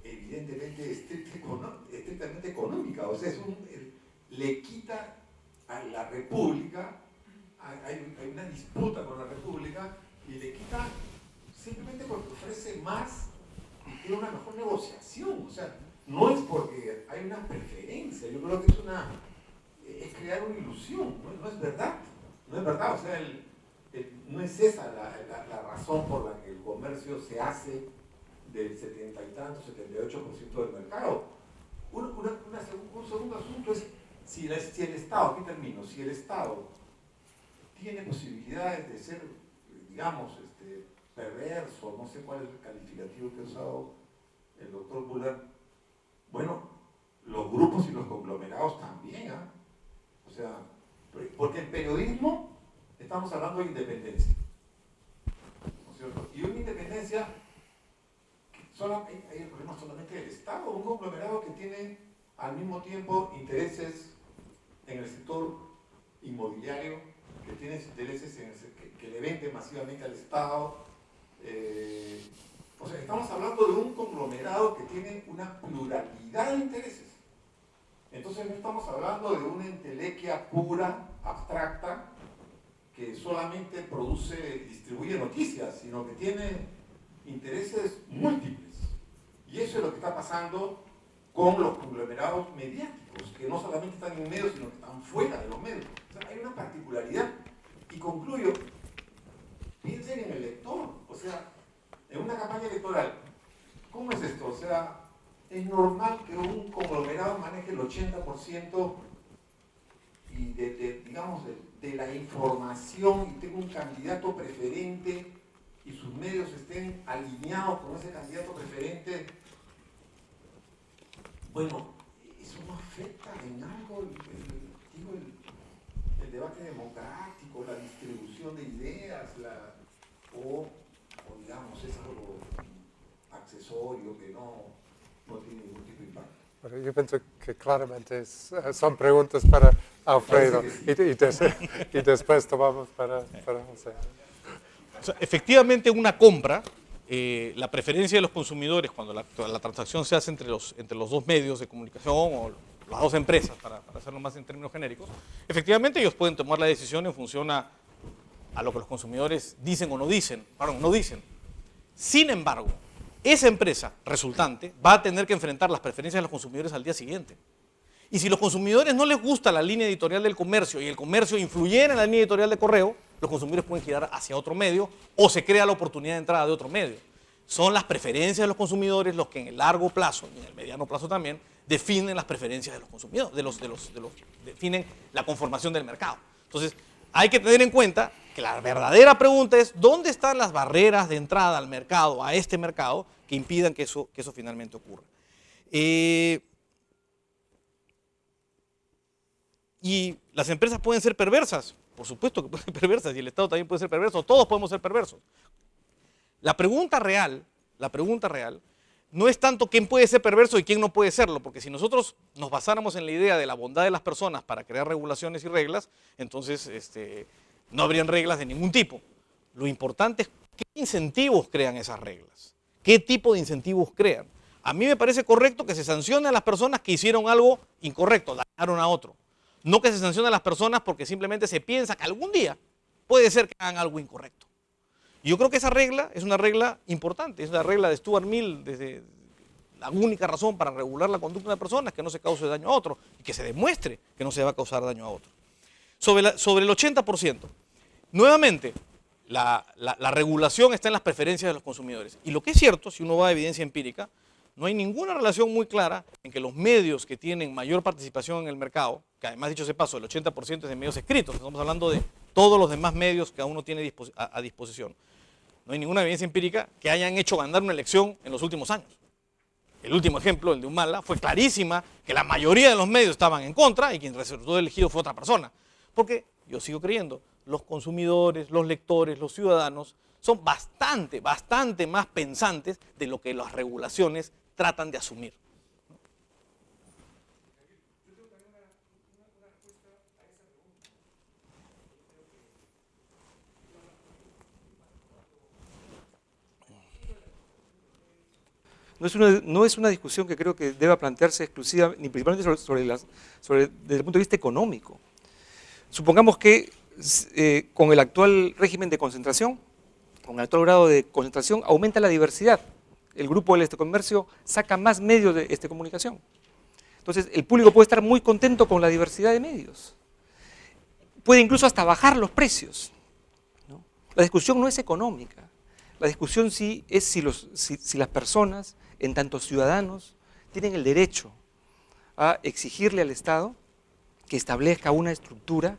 evidentemente estrictamente económica? O sea, le quita a la República, hay una disputa con la República y le quita simplemente porque ofrece más y tiene una mejor negociación. O sea, no es porque hay una preferencia, yo creo que es crear una ilusión, no es verdad. No es verdad, o sea, no es esa la razón por la que el comercio se hace del 70 y tanto, 78% del mercado. Un segundo asunto es si el Estado, aquí termino, si el Estado tiene posibilidades de ser, digamos, perverso, no sé cuál es el calificativo que ha usado el doctor Buller, bueno, los grupos y los conglomerados también, ¿ah? O sea, porque en periodismo estamos hablando de independencia, ¿no es cierto? Y una independencia, hay el problema solamente del Estado, un conglomerado que tiene al mismo tiempo intereses en el sector inmobiliario, que tiene intereses que le vende masivamente al Estado. O sea, estamos hablando de un conglomerado que tiene una pluralidad de intereses. Entonces no estamos hablando de una entelequia pura, abstracta, que solamente distribuye noticias, sino que tiene intereses múltiples. Y eso es lo que está pasando con los conglomerados mediáticos, que no solamente están en medios, sino que están fuera de los medios. O sea, hay una particularidad. Y concluyo, piensen en el lector. O sea, en una campaña electoral, ¿cómo es esto? O sea, es normal que un conglomerado maneje el 80% y digamos, de la información y tenga un candidato preferente y sus medios estén alineados con ese candidato preferente. Bueno, eso no afecta en algo el debate democrático, la distribución de ideas, o digamos, es algo accesorio que no tiene ningún tipo de impacto. Bueno, yo pienso que claramente son preguntas para Alfredo y después tomamos para José. O sea, efectivamente una compra, la preferencia de los consumidores cuando la transacción se hace entre los dos medios de comunicación o las dos empresas, para hacerlo más en términos genéricos, efectivamente ellos pueden tomar la decisión en función a lo que los consumidores dicen o no dicen. Sin embargo, esa empresa resultante va a tener que enfrentar las preferencias de los consumidores al día siguiente. Y si los consumidores no les gusta la línea editorial del comercio y el comercio influyera en la línea editorial de correo, los consumidores pueden girar hacia otro medio o se crea la oportunidad de entrada de otro medio. Son las preferencias de los consumidores los que en el largo plazo y en el mediano plazo también definen las preferencias de los consumidores, definen la conformación del mercado. Entonces, hay que tener en cuenta que la verdadera pregunta es ¿dónde están las barreras de entrada al mercado, a este mercado, que impidan que eso finalmente ocurra? Y las empresas pueden ser perversas, por supuesto que pueden ser perversas, y el Estado también puede ser perverso, todos podemos ser perversos. La pregunta real no es tanto quién puede ser perverso y quién no puede serlo, porque si nosotros nos basáramos en la idea de la bondad de las personas para crear regulaciones y reglas, entonces no habrían reglas de ningún tipo. Lo importante es qué incentivos crean esas reglas, qué tipo de incentivos crean. A mí me parece correcto que se sancione a las personas que hicieron algo incorrecto, dañaron a otro. No que se sancione a las personas porque simplemente se piensa que algún día puede ser que hagan algo incorrecto. Y yo creo que esa regla es una regla importante, es la regla de Stuart Mill, desde la única razón para regular la conducta de una persona es que no se cause daño a otro y que se demuestre que no se va a causar daño a otro. Sobre el 80%, nuevamente, la regulación está en las preferencias de los consumidores. Y lo que es cierto, si uno va a evidencia empírica, no hay ninguna relación muy clara en que los medios que tienen mayor participación en el mercado, que además dicho ese paso, el 80% es de medios escritos, estamos hablando de todos los demás medios que uno tiene a disposición. No hay ninguna evidencia empírica que hayan hecho ganar una elección en los últimos años. El último ejemplo, el de Humala, fue clarísima que la mayoría de los medios estaban en contra y quien resultó elegido fue otra persona. Porque yo sigo creyendo, los consumidores, los lectores, los ciudadanos son bastante más pensantes de lo que las regulaciones tratan de asumir. No es una discusión que creo que deba plantearse exclusiva, ni principalmente desde el punto de vista económico. Supongamos que con el actual régimen de concentración, con el actual grado de concentración, aumenta la diversidad. El grupo del comercio saca más medios de comunicación. Entonces, el público puede estar muy contento con la diversidad de medios. Puede incluso hasta bajar los precios, ¿no? La discusión no es económica. La discusión sí es si las personas, en tanto ciudadanos, tienen el derecho a exigirle al Estado que establezca una estructura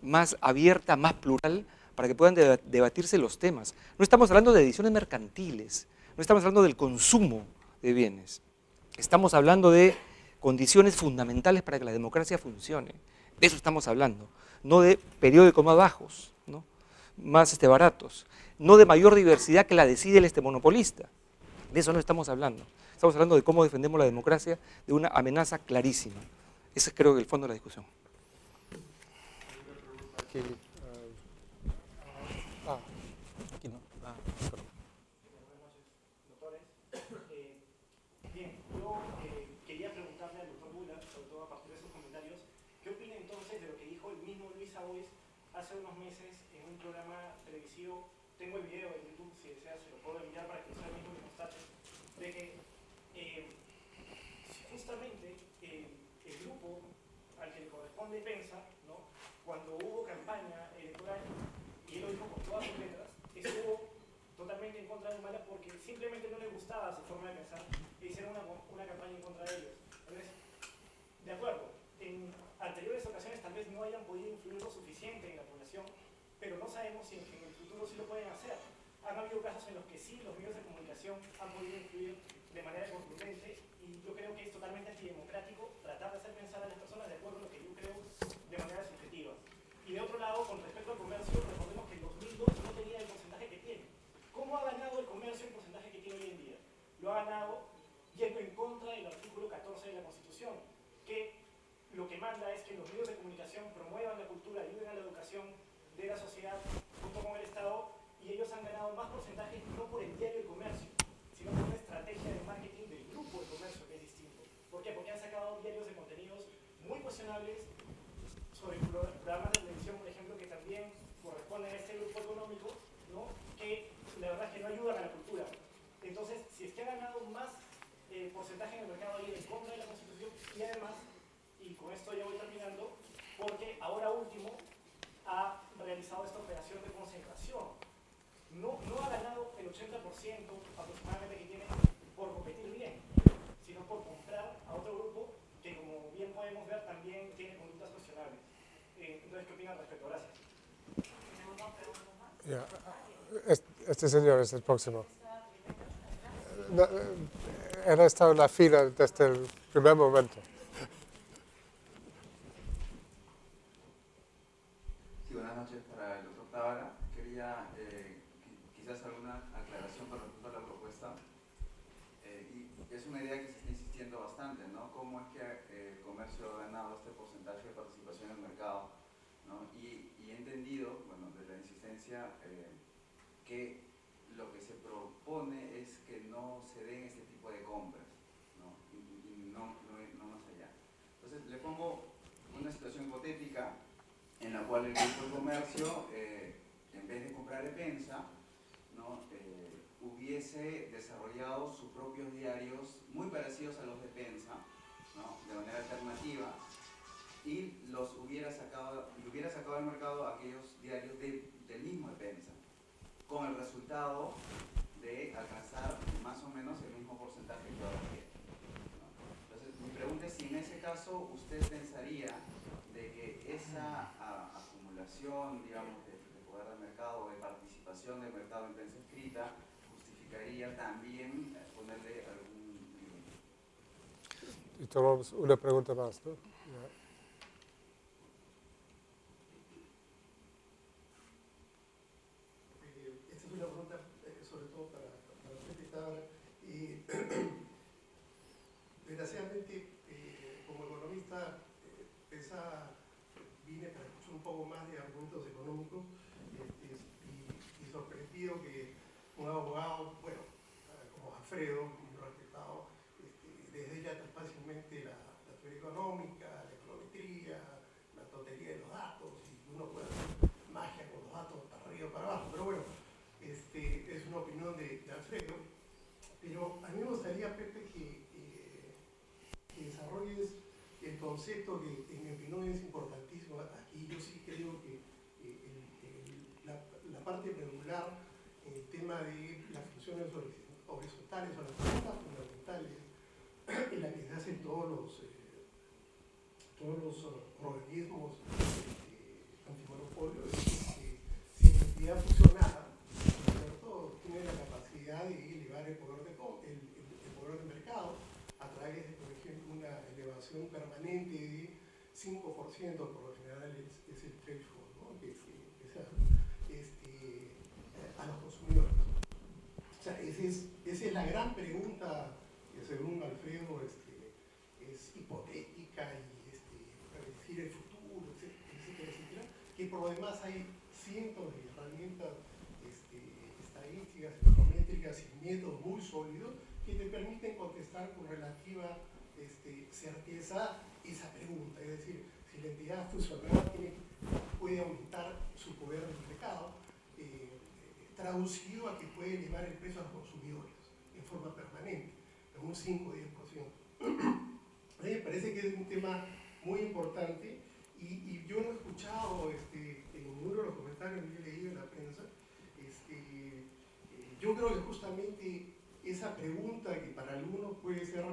más abierta, más plural, para que puedan debatirse los temas. No estamos hablando de decisiones mercantiles, no estamos hablando del consumo de bienes. Estamos hablando de condiciones fundamentales para que la democracia funcione. De eso estamos hablando, no de periódicos más bajos, ¿no? Más baratos, no de mayor diversidad que la decide el monopolista. De eso no estamos hablando. Estamos hablando de cómo defendemos la democracia de una amenaza clarísima. Ese es, creo, que el fondo de la discusión. Aquí, Aquí no. Perdón. Doctores, bien, yo quería preguntarle al doctor Bula, sobre todo a partir de sus comentarios, ¿qué opina entonces de lo que dijo el mismo Luis Abois hace unos meses en un programa televisivo? Tengo el video en YouTube, si desea se lo puedo enviar para que usted mismo me constate, de que justamente el grupo al que le corresponde Pensa, ¿no? Cuando hubo campaña electoral, y él lo dijo con todas sus letras, estuvo totalmente en contra de Humala porque simplemente no le gustaba su forma de pensar e hicieron una campaña en contra de ellos. Entonces, de acuerdo, en anteriores ocasiones tal vez no hayan podido influir lo suficiente en la población, pero no sabemos si en el futuro sí lo pueden hacer. Han habido casos en los que sí los medios de comunicación han podido influir de manera contundente y yo creo que es totalmente antidemocrático tratar de hacer pensar a las personas de acuerdo a lo que yo creo de manera subjetiva. Y de otro lado, con respecto al comercio, recordemos que en 2002 no tenía el porcentaje que tiene. ¿Cómo ha ganado el comercio el porcentaje que tiene hoy en día? Lo ha ganado yendo en contra del artículo 14 de la Constitución, que lo que manda es que los medios de comunicación promuevan la cultura, ayuden a la educación de la sociedad junto con el Estado, y ellos han ganado más porcentajes no por el diario El Comercio, sino por una estrategia de marketing del grupo El Comercio, que es distinto. ¿Por qué? Porque han sacado diarios de contenidos muy cuestionables sobre programas de televisión, por ejemplo, que también corresponden a este grupo económico, ¿no? Que la verdad es que no ayudan a la cultura. Entonces, si es que ha ganado más porcentaje en el mercado ahí en contra de la Constitución y además con esto ya voy terminando, porque ahora último ha realizado esta operación de concentración. No ha ganado el 80% aproximadamente que tiene por competir bien, sino por comprar a otro grupo que, como bien podemos ver, también tiene conductas cuestionables. Entonces, ¿qué opinan al respecto? Gracias. Ya. Este señor es el próximo. No, él ha estado en la fila desde el primer momento. Sí, buenas noches para el doctor Tábara. Quería quizás alguna aclaración con respecto a la propuesta. Y es una idea que se está insistiendo bastante, ¿no? ¿Cómo es que el comercio ha ganado este porcentaje de participación en el mercado? ¿No? Y he entendido, bueno, de la insistencia, que lo que se propone es que no se den este tipo de compras, ¿no? Y no más allá. Entonces, le pongo una situación hipotética en la cual el grupo de comercio, en vez de comprar Epensa, ¿no? Hubiese desarrollado sus propios diarios muy parecidos a los de Epensa, ¿no? De manera alternativa, y hubiera sacado al mercado aquellos diarios del mismo Epensa, con el resultado de alcanzar más o menos el mismo porcentaje que ahora tiene, ¿no? Entonces, mi pregunta es si en ese caso usted pensaría de que esa acumulación, digamos, de poder de mercado, de participación del mercado en prensa escrita, justificaría también ponerle algún límite. Y tomamos una pregunta más, ¿no? Ya. Esta es una pregunta sobre todo para usted que estaba. Desgraciadamente, como economista, vine para escuchar un poco más de argumentos económicos y sorprendido que un abogado, bueno, como Alfredo, muy respetado, desde ya tan fácilmente la teoría económica, la econometría, la tontería de los datos, y uno puede hacer magia con los datos para arriba o para abajo, pero bueno, es una opinión de Alfredo. Pero a mí me gustaría, Pepe, que desarrolles el concepto que en mi opinión es importantísimo aquí. Yo sí creo que la parte medular en el tema de las funciones horizontales o las preguntas fundamentales en las que se hacen todos los organismos antimonopolio, es que si la entidad fusionada, ¿cierto?, tiene la capacidad de elevar el poder de mercado a través de, por ejemplo, una elevación permanente de 5%, por lo general es el threshold, ¿no?, que se a los consumidores. O sea, esa es la gran pregunta que, según Alfredo, es hipotética y predecir el futuro, etcétera, etcétera, que por lo demás hay cientos de herramientas estadísticas, econométricas y métodos muy sólidos que te permiten contestar con relativa certeza esa pregunta. Es decir, si la entidad fusionada puede aumentar su poder de mercado, traducido a que puede elevar el precio a los consumidores en forma permanente, en un 5 o 10%. A mí me parece que es un tema muy importante y yo no he escuchado en ninguno de los comentarios que he leído en la prensa. Yo creo que justamente esa pregunta, que para algunos puede ser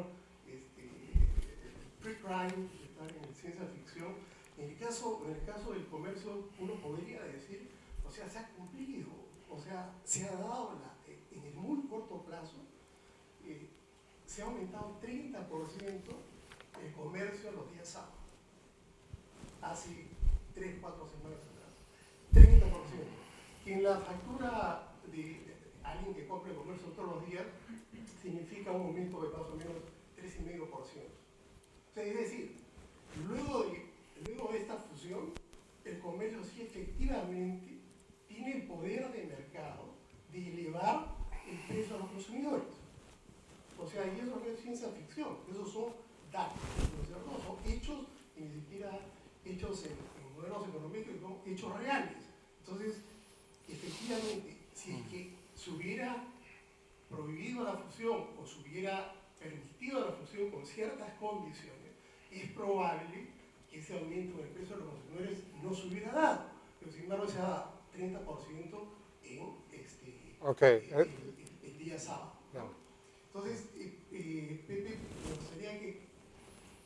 pre-crime, estar en ciencia ficción, en el caso del comercio uno podría decir, o sea, se ha cumplido, o sea, se ha dado en el muy corto plazo, se ha aumentado 30% el comercio los días sábados, hace 3 o 4 semanas atrás, 30%. Que en la factura de alguien que compra el comercio todos los días significa un aumento de más o menos 3,5%. O sea, es decir, luego de esta fusión, el comercio sí efectivamente tiene el poder de mercado de elevar el precio a los consumidores. O sea, y eso no es ciencia ficción, esos son datos, ¿no es cierto? Son hechos, y ni siquiera hechos en modelos económicos, son hechos reales. Entonces, efectivamente, si es que se hubiera prohibido la fusión o se hubiera permitido la fusión con ciertas condiciones, es probable ese aumento en el precio de los consumidores no se hubiera dado, pero sin embargo se da 30% en el día sábado, ¿no? Entonces, Pepe, me gustaría que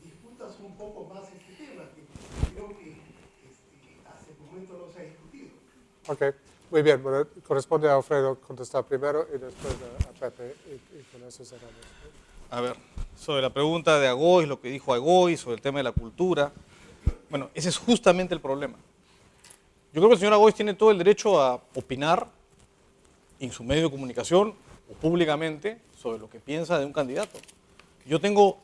discutas un poco más este tema, que creo que hasta el momento no se ha discutido. Ok, muy bien. Bueno, corresponde a Alfredo contestar primero y después a Pepe, y con eso cerramos. A ver, sobre la pregunta de Agoy, lo que dijo Agoy, sobre el tema de la cultura. Bueno, ese es justamente el problema. Yo creo que el señor Agoy tiene todo el derecho a opinar en su medio de comunicación o públicamente sobre lo que piensa de un candidato. Yo tengo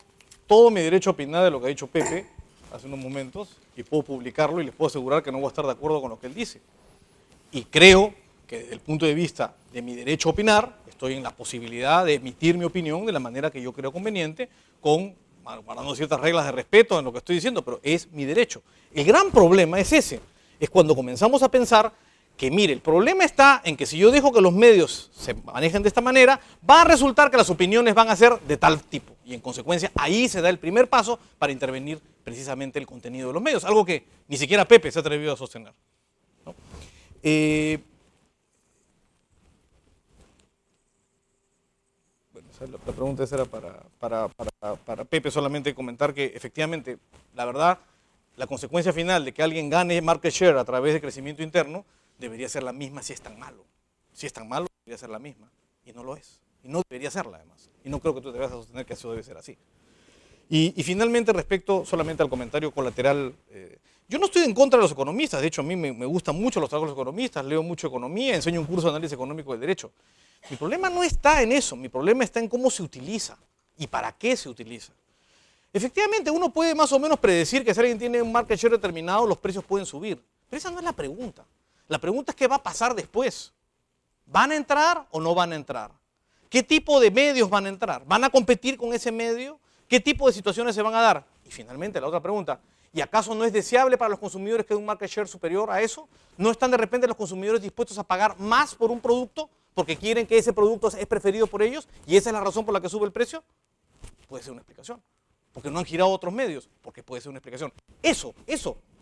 todo mi derecho a opinar de lo que ha dicho Pepe hace unos momentos y puedo publicarlo y les puedo asegurar que no voy a estar de acuerdo con lo que él dice. Y creo que desde el punto de vista de mi derecho a opinar, estoy en la posibilidad de emitir mi opinión de la manera que yo creo conveniente, guardando ciertas reglas de respeto en lo que estoy diciendo, pero es mi derecho. El gran problema es ese, es cuando comenzamos a pensar que, mire, el problema está en que si yo dejo que los medios se manejen de esta manera, va a resultar que las opiniones van a ser de tal tipo. Y en consecuencia, ahí se da el primer paso para intervenir precisamente el contenido de los medios, algo que ni siquiera Pepe se ha atrevido a sostener, ¿no? Bueno, la pregunta esa era para Pepe, solamente comentar que efectivamente, la verdad, la consecuencia final de que alguien gane market share a través de crecimiento interno debería ser la misma si es tan malo. Si es tan malo, debería ser la misma. Y no lo es. Y no debería serla, además. Y no creo que tú te vayas a sostener que eso debe ser así. Y finalmente, respecto solamente al comentario colateral, yo no estoy en contra de los economistas. De hecho, a mí me gustan mucho los trabajos de los economistas, leo mucho economía, enseño un curso de análisis económico del derecho. Mi problema no está en eso, mi problema está en cómo se utiliza y para qué se utiliza. Efectivamente, uno puede más o menos predecir que si alguien tiene un market share determinado, los precios pueden subir. Pero esa no es la pregunta. La pregunta es qué va a pasar después. ¿Van a entrar o no van a entrar? ¿Qué tipo de medios van a entrar? ¿Van a competir con ese medio? ¿Qué tipo de situaciones se van a dar? Y finalmente, la otra pregunta, ¿y acaso no es deseable para los consumidores que haya un market share superior a eso? ¿No están de repente los consumidores dispuestos a pagar más por un producto porque quieren que ese producto es preferido por ellos y esa es la razón por la que sube el precio? Puede ser una explicación. Porque no han girado otros medios, porque puede ser una explicación. Eso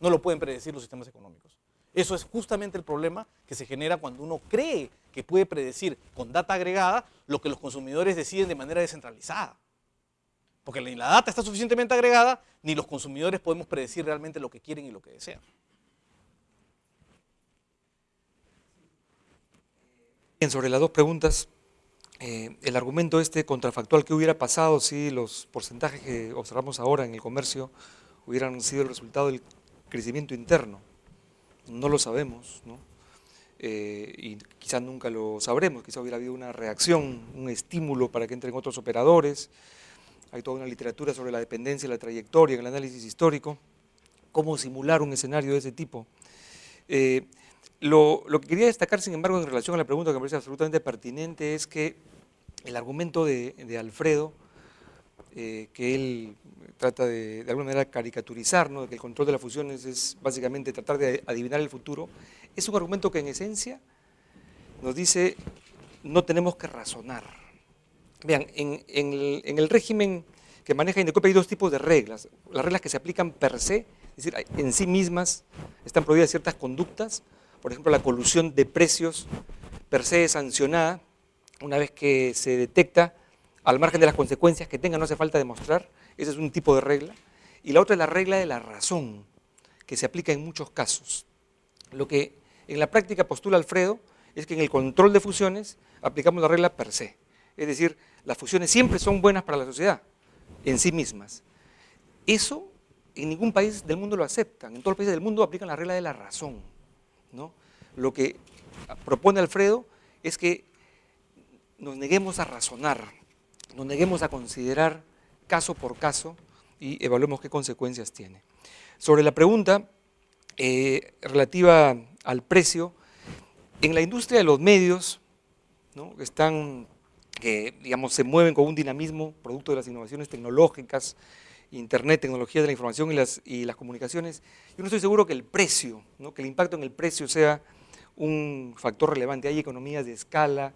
no lo pueden predecir los sistemas económicos. Eso es justamente el problema que se genera cuando uno cree que puede predecir con data agregada lo que los consumidores deciden de manera descentralizada. Porque ni la data está suficientemente agregada, ni los consumidores podemos predecir realmente lo que quieren y lo que desean. Bien, sobre las dos preguntas, el argumento contrafactual, ¿qué hubiera pasado si los porcentajes que observamos ahora en el comercio hubieran sido el resultado del crecimiento interno? No lo sabemos, ¿no? Y quizás nunca lo sabremos, quizás hubiera habido una reacción, un estímulo para que entren otros operadores. Hay toda una literatura sobre la dependencia y la trayectoria en el análisis histórico, cómo simular un escenario de ese tipo. Lo que quería destacar, sin embargo, en relación a la pregunta que me parece absolutamente pertinente, es que el argumento de Alfredo, que él trata de alguna manera caricaturizar, ¿no?, de que el control de las fusiones es básicamente tratar de adivinar el futuro, es un argumento que en esencia nos dice no tenemos que razonar. Vean, en el régimen que maneja Indecopi hay dos tipos de reglas. Las reglas que se aplican per se, es decir, en sí mismas están prohibidas ciertas conductas. Por ejemplo, la colusión de precios per se es sancionada una vez que se detecta, al margen de las consecuencias que tenga, no hace falta demostrar. Ese es un tipo de regla. Y la otra es la regla de la razón, que se aplica en muchos casos. Lo que en la práctica postula Alfredo es que en el control de fusiones aplicamos la regla per se. Es decir, las fusiones siempre son buenas para la sociedad, en sí mismas. Eso en ningún país del mundo lo aceptan. En todos los países del mundo aplican la regla de la razón, ¿no? Lo que propone Alfredo es que nos neguemos a razonar, nos neguemos a considerar caso por caso y evaluemos qué consecuencias tiene. Sobre la pregunta relativa al precio, en la industria de los medios, ¿no?, que digamos, se mueven con un dinamismo producto de las innovaciones tecnológicas, Internet, tecnología de la información y las comunicaciones, yo no estoy seguro que el precio, ¿no?, que el impacto en el precio sea un factor relevante. Hay economías de escala,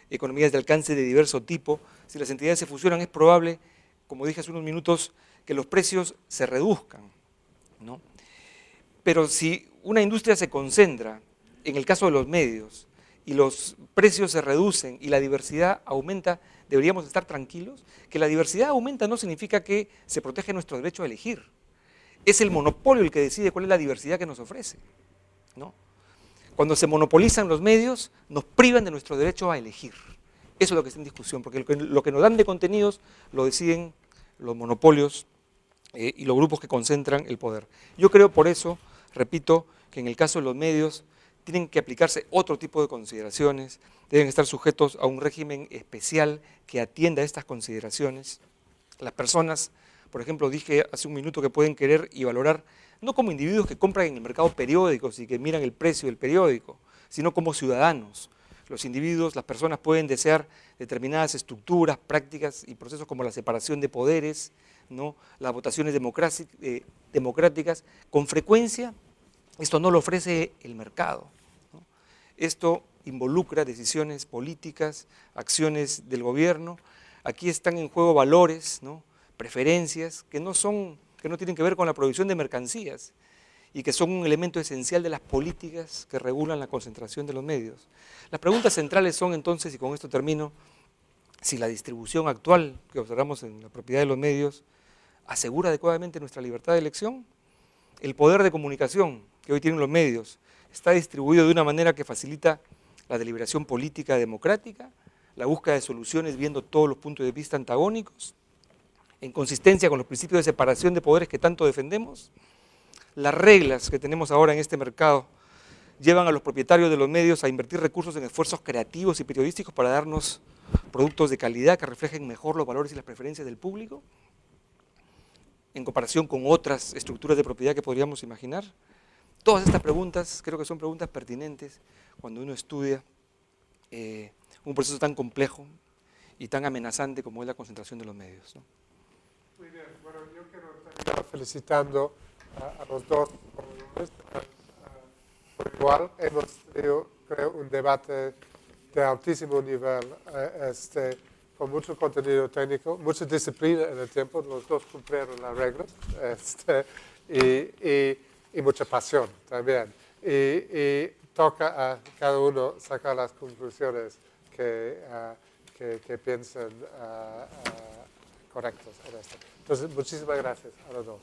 economías de alcance de diverso tipo. Si las entidades se fusionan, es probable, como dije hace unos minutos, que los precios se reduzcan. ¿no? Pero si una industria se concentra, en el caso de los medios, y los precios se reducen y la diversidad aumenta, deberíamos estar tranquilos. Que la diversidad aumenta no significa que se protege nuestro derecho a elegir. Es el monopolio el que decide cuál es la diversidad que nos ofrece, ¿no? Cuando se monopolizan los medios, nos privan de nuestro derecho a elegir. Eso es lo que está en discusión, porque lo que nos dan de contenidos lo deciden los monopolios y los grupos que concentran el poder. Yo creo por eso, repito, que en el caso de los medios tienen que aplicarse otro tipo de consideraciones, deben estar sujetos a un régimen especial que atienda estas consideraciones. Las personas, por ejemplo, dije hace un minuto que pueden querer y valorar, no como individuos que compran en el mercado periódicos y que miran el precio del periódico, sino como ciudadanos. Los individuos, las personas pueden desear determinadas estructuras, prácticas y procesos como la separación de poderes, ¿no? Las votaciones democráticas. Con frecuencia, esto no lo ofrece el mercado, ¿no? Esto involucra decisiones políticas, acciones del gobierno. Aquí están en juego valores, ¿no? Preferencias que no tienen que ver con la provisión de mercancías y que son un elemento esencial de las políticas que regulan la concentración de los medios. Las preguntas centrales son entonces, y con esto termino, si la distribución actual que observamos en la propiedad de los medios asegura adecuadamente nuestra libertad de elección. El poder de comunicación que hoy tienen los medios está distribuido de una manera que facilita la deliberación política democrática, la búsqueda de soluciones viendo todos los puntos de vista antagónicos, en consistencia con los principios de separación de poderes que tanto defendemos. Las reglas que tenemos ahora en este mercado llevan a los propietarios de los medios a invertir recursos en esfuerzos creativos y periodísticos para darnos productos de calidad que reflejen mejor los valores y las preferencias del público, en comparación con otras estructuras de propiedad que podríamos imaginar. Todas estas preguntas creo que son preguntas pertinentes cuando uno estudia un proceso tan complejo y tan amenazante como es la concentración de los medios, ¿no? Muy bien, bueno, yo quiero terminar felicitando a los dos por igual. Hemos tenido, creo, un debate de altísimo nivel, con mucho contenido técnico, mucha disciplina en el tiempo, los dos cumplieron las reglas, y mucha pasión también. Y toca a cada uno sacar las conclusiones que piensen correctos en esto. Entonces, muchísimas gracias a los dos.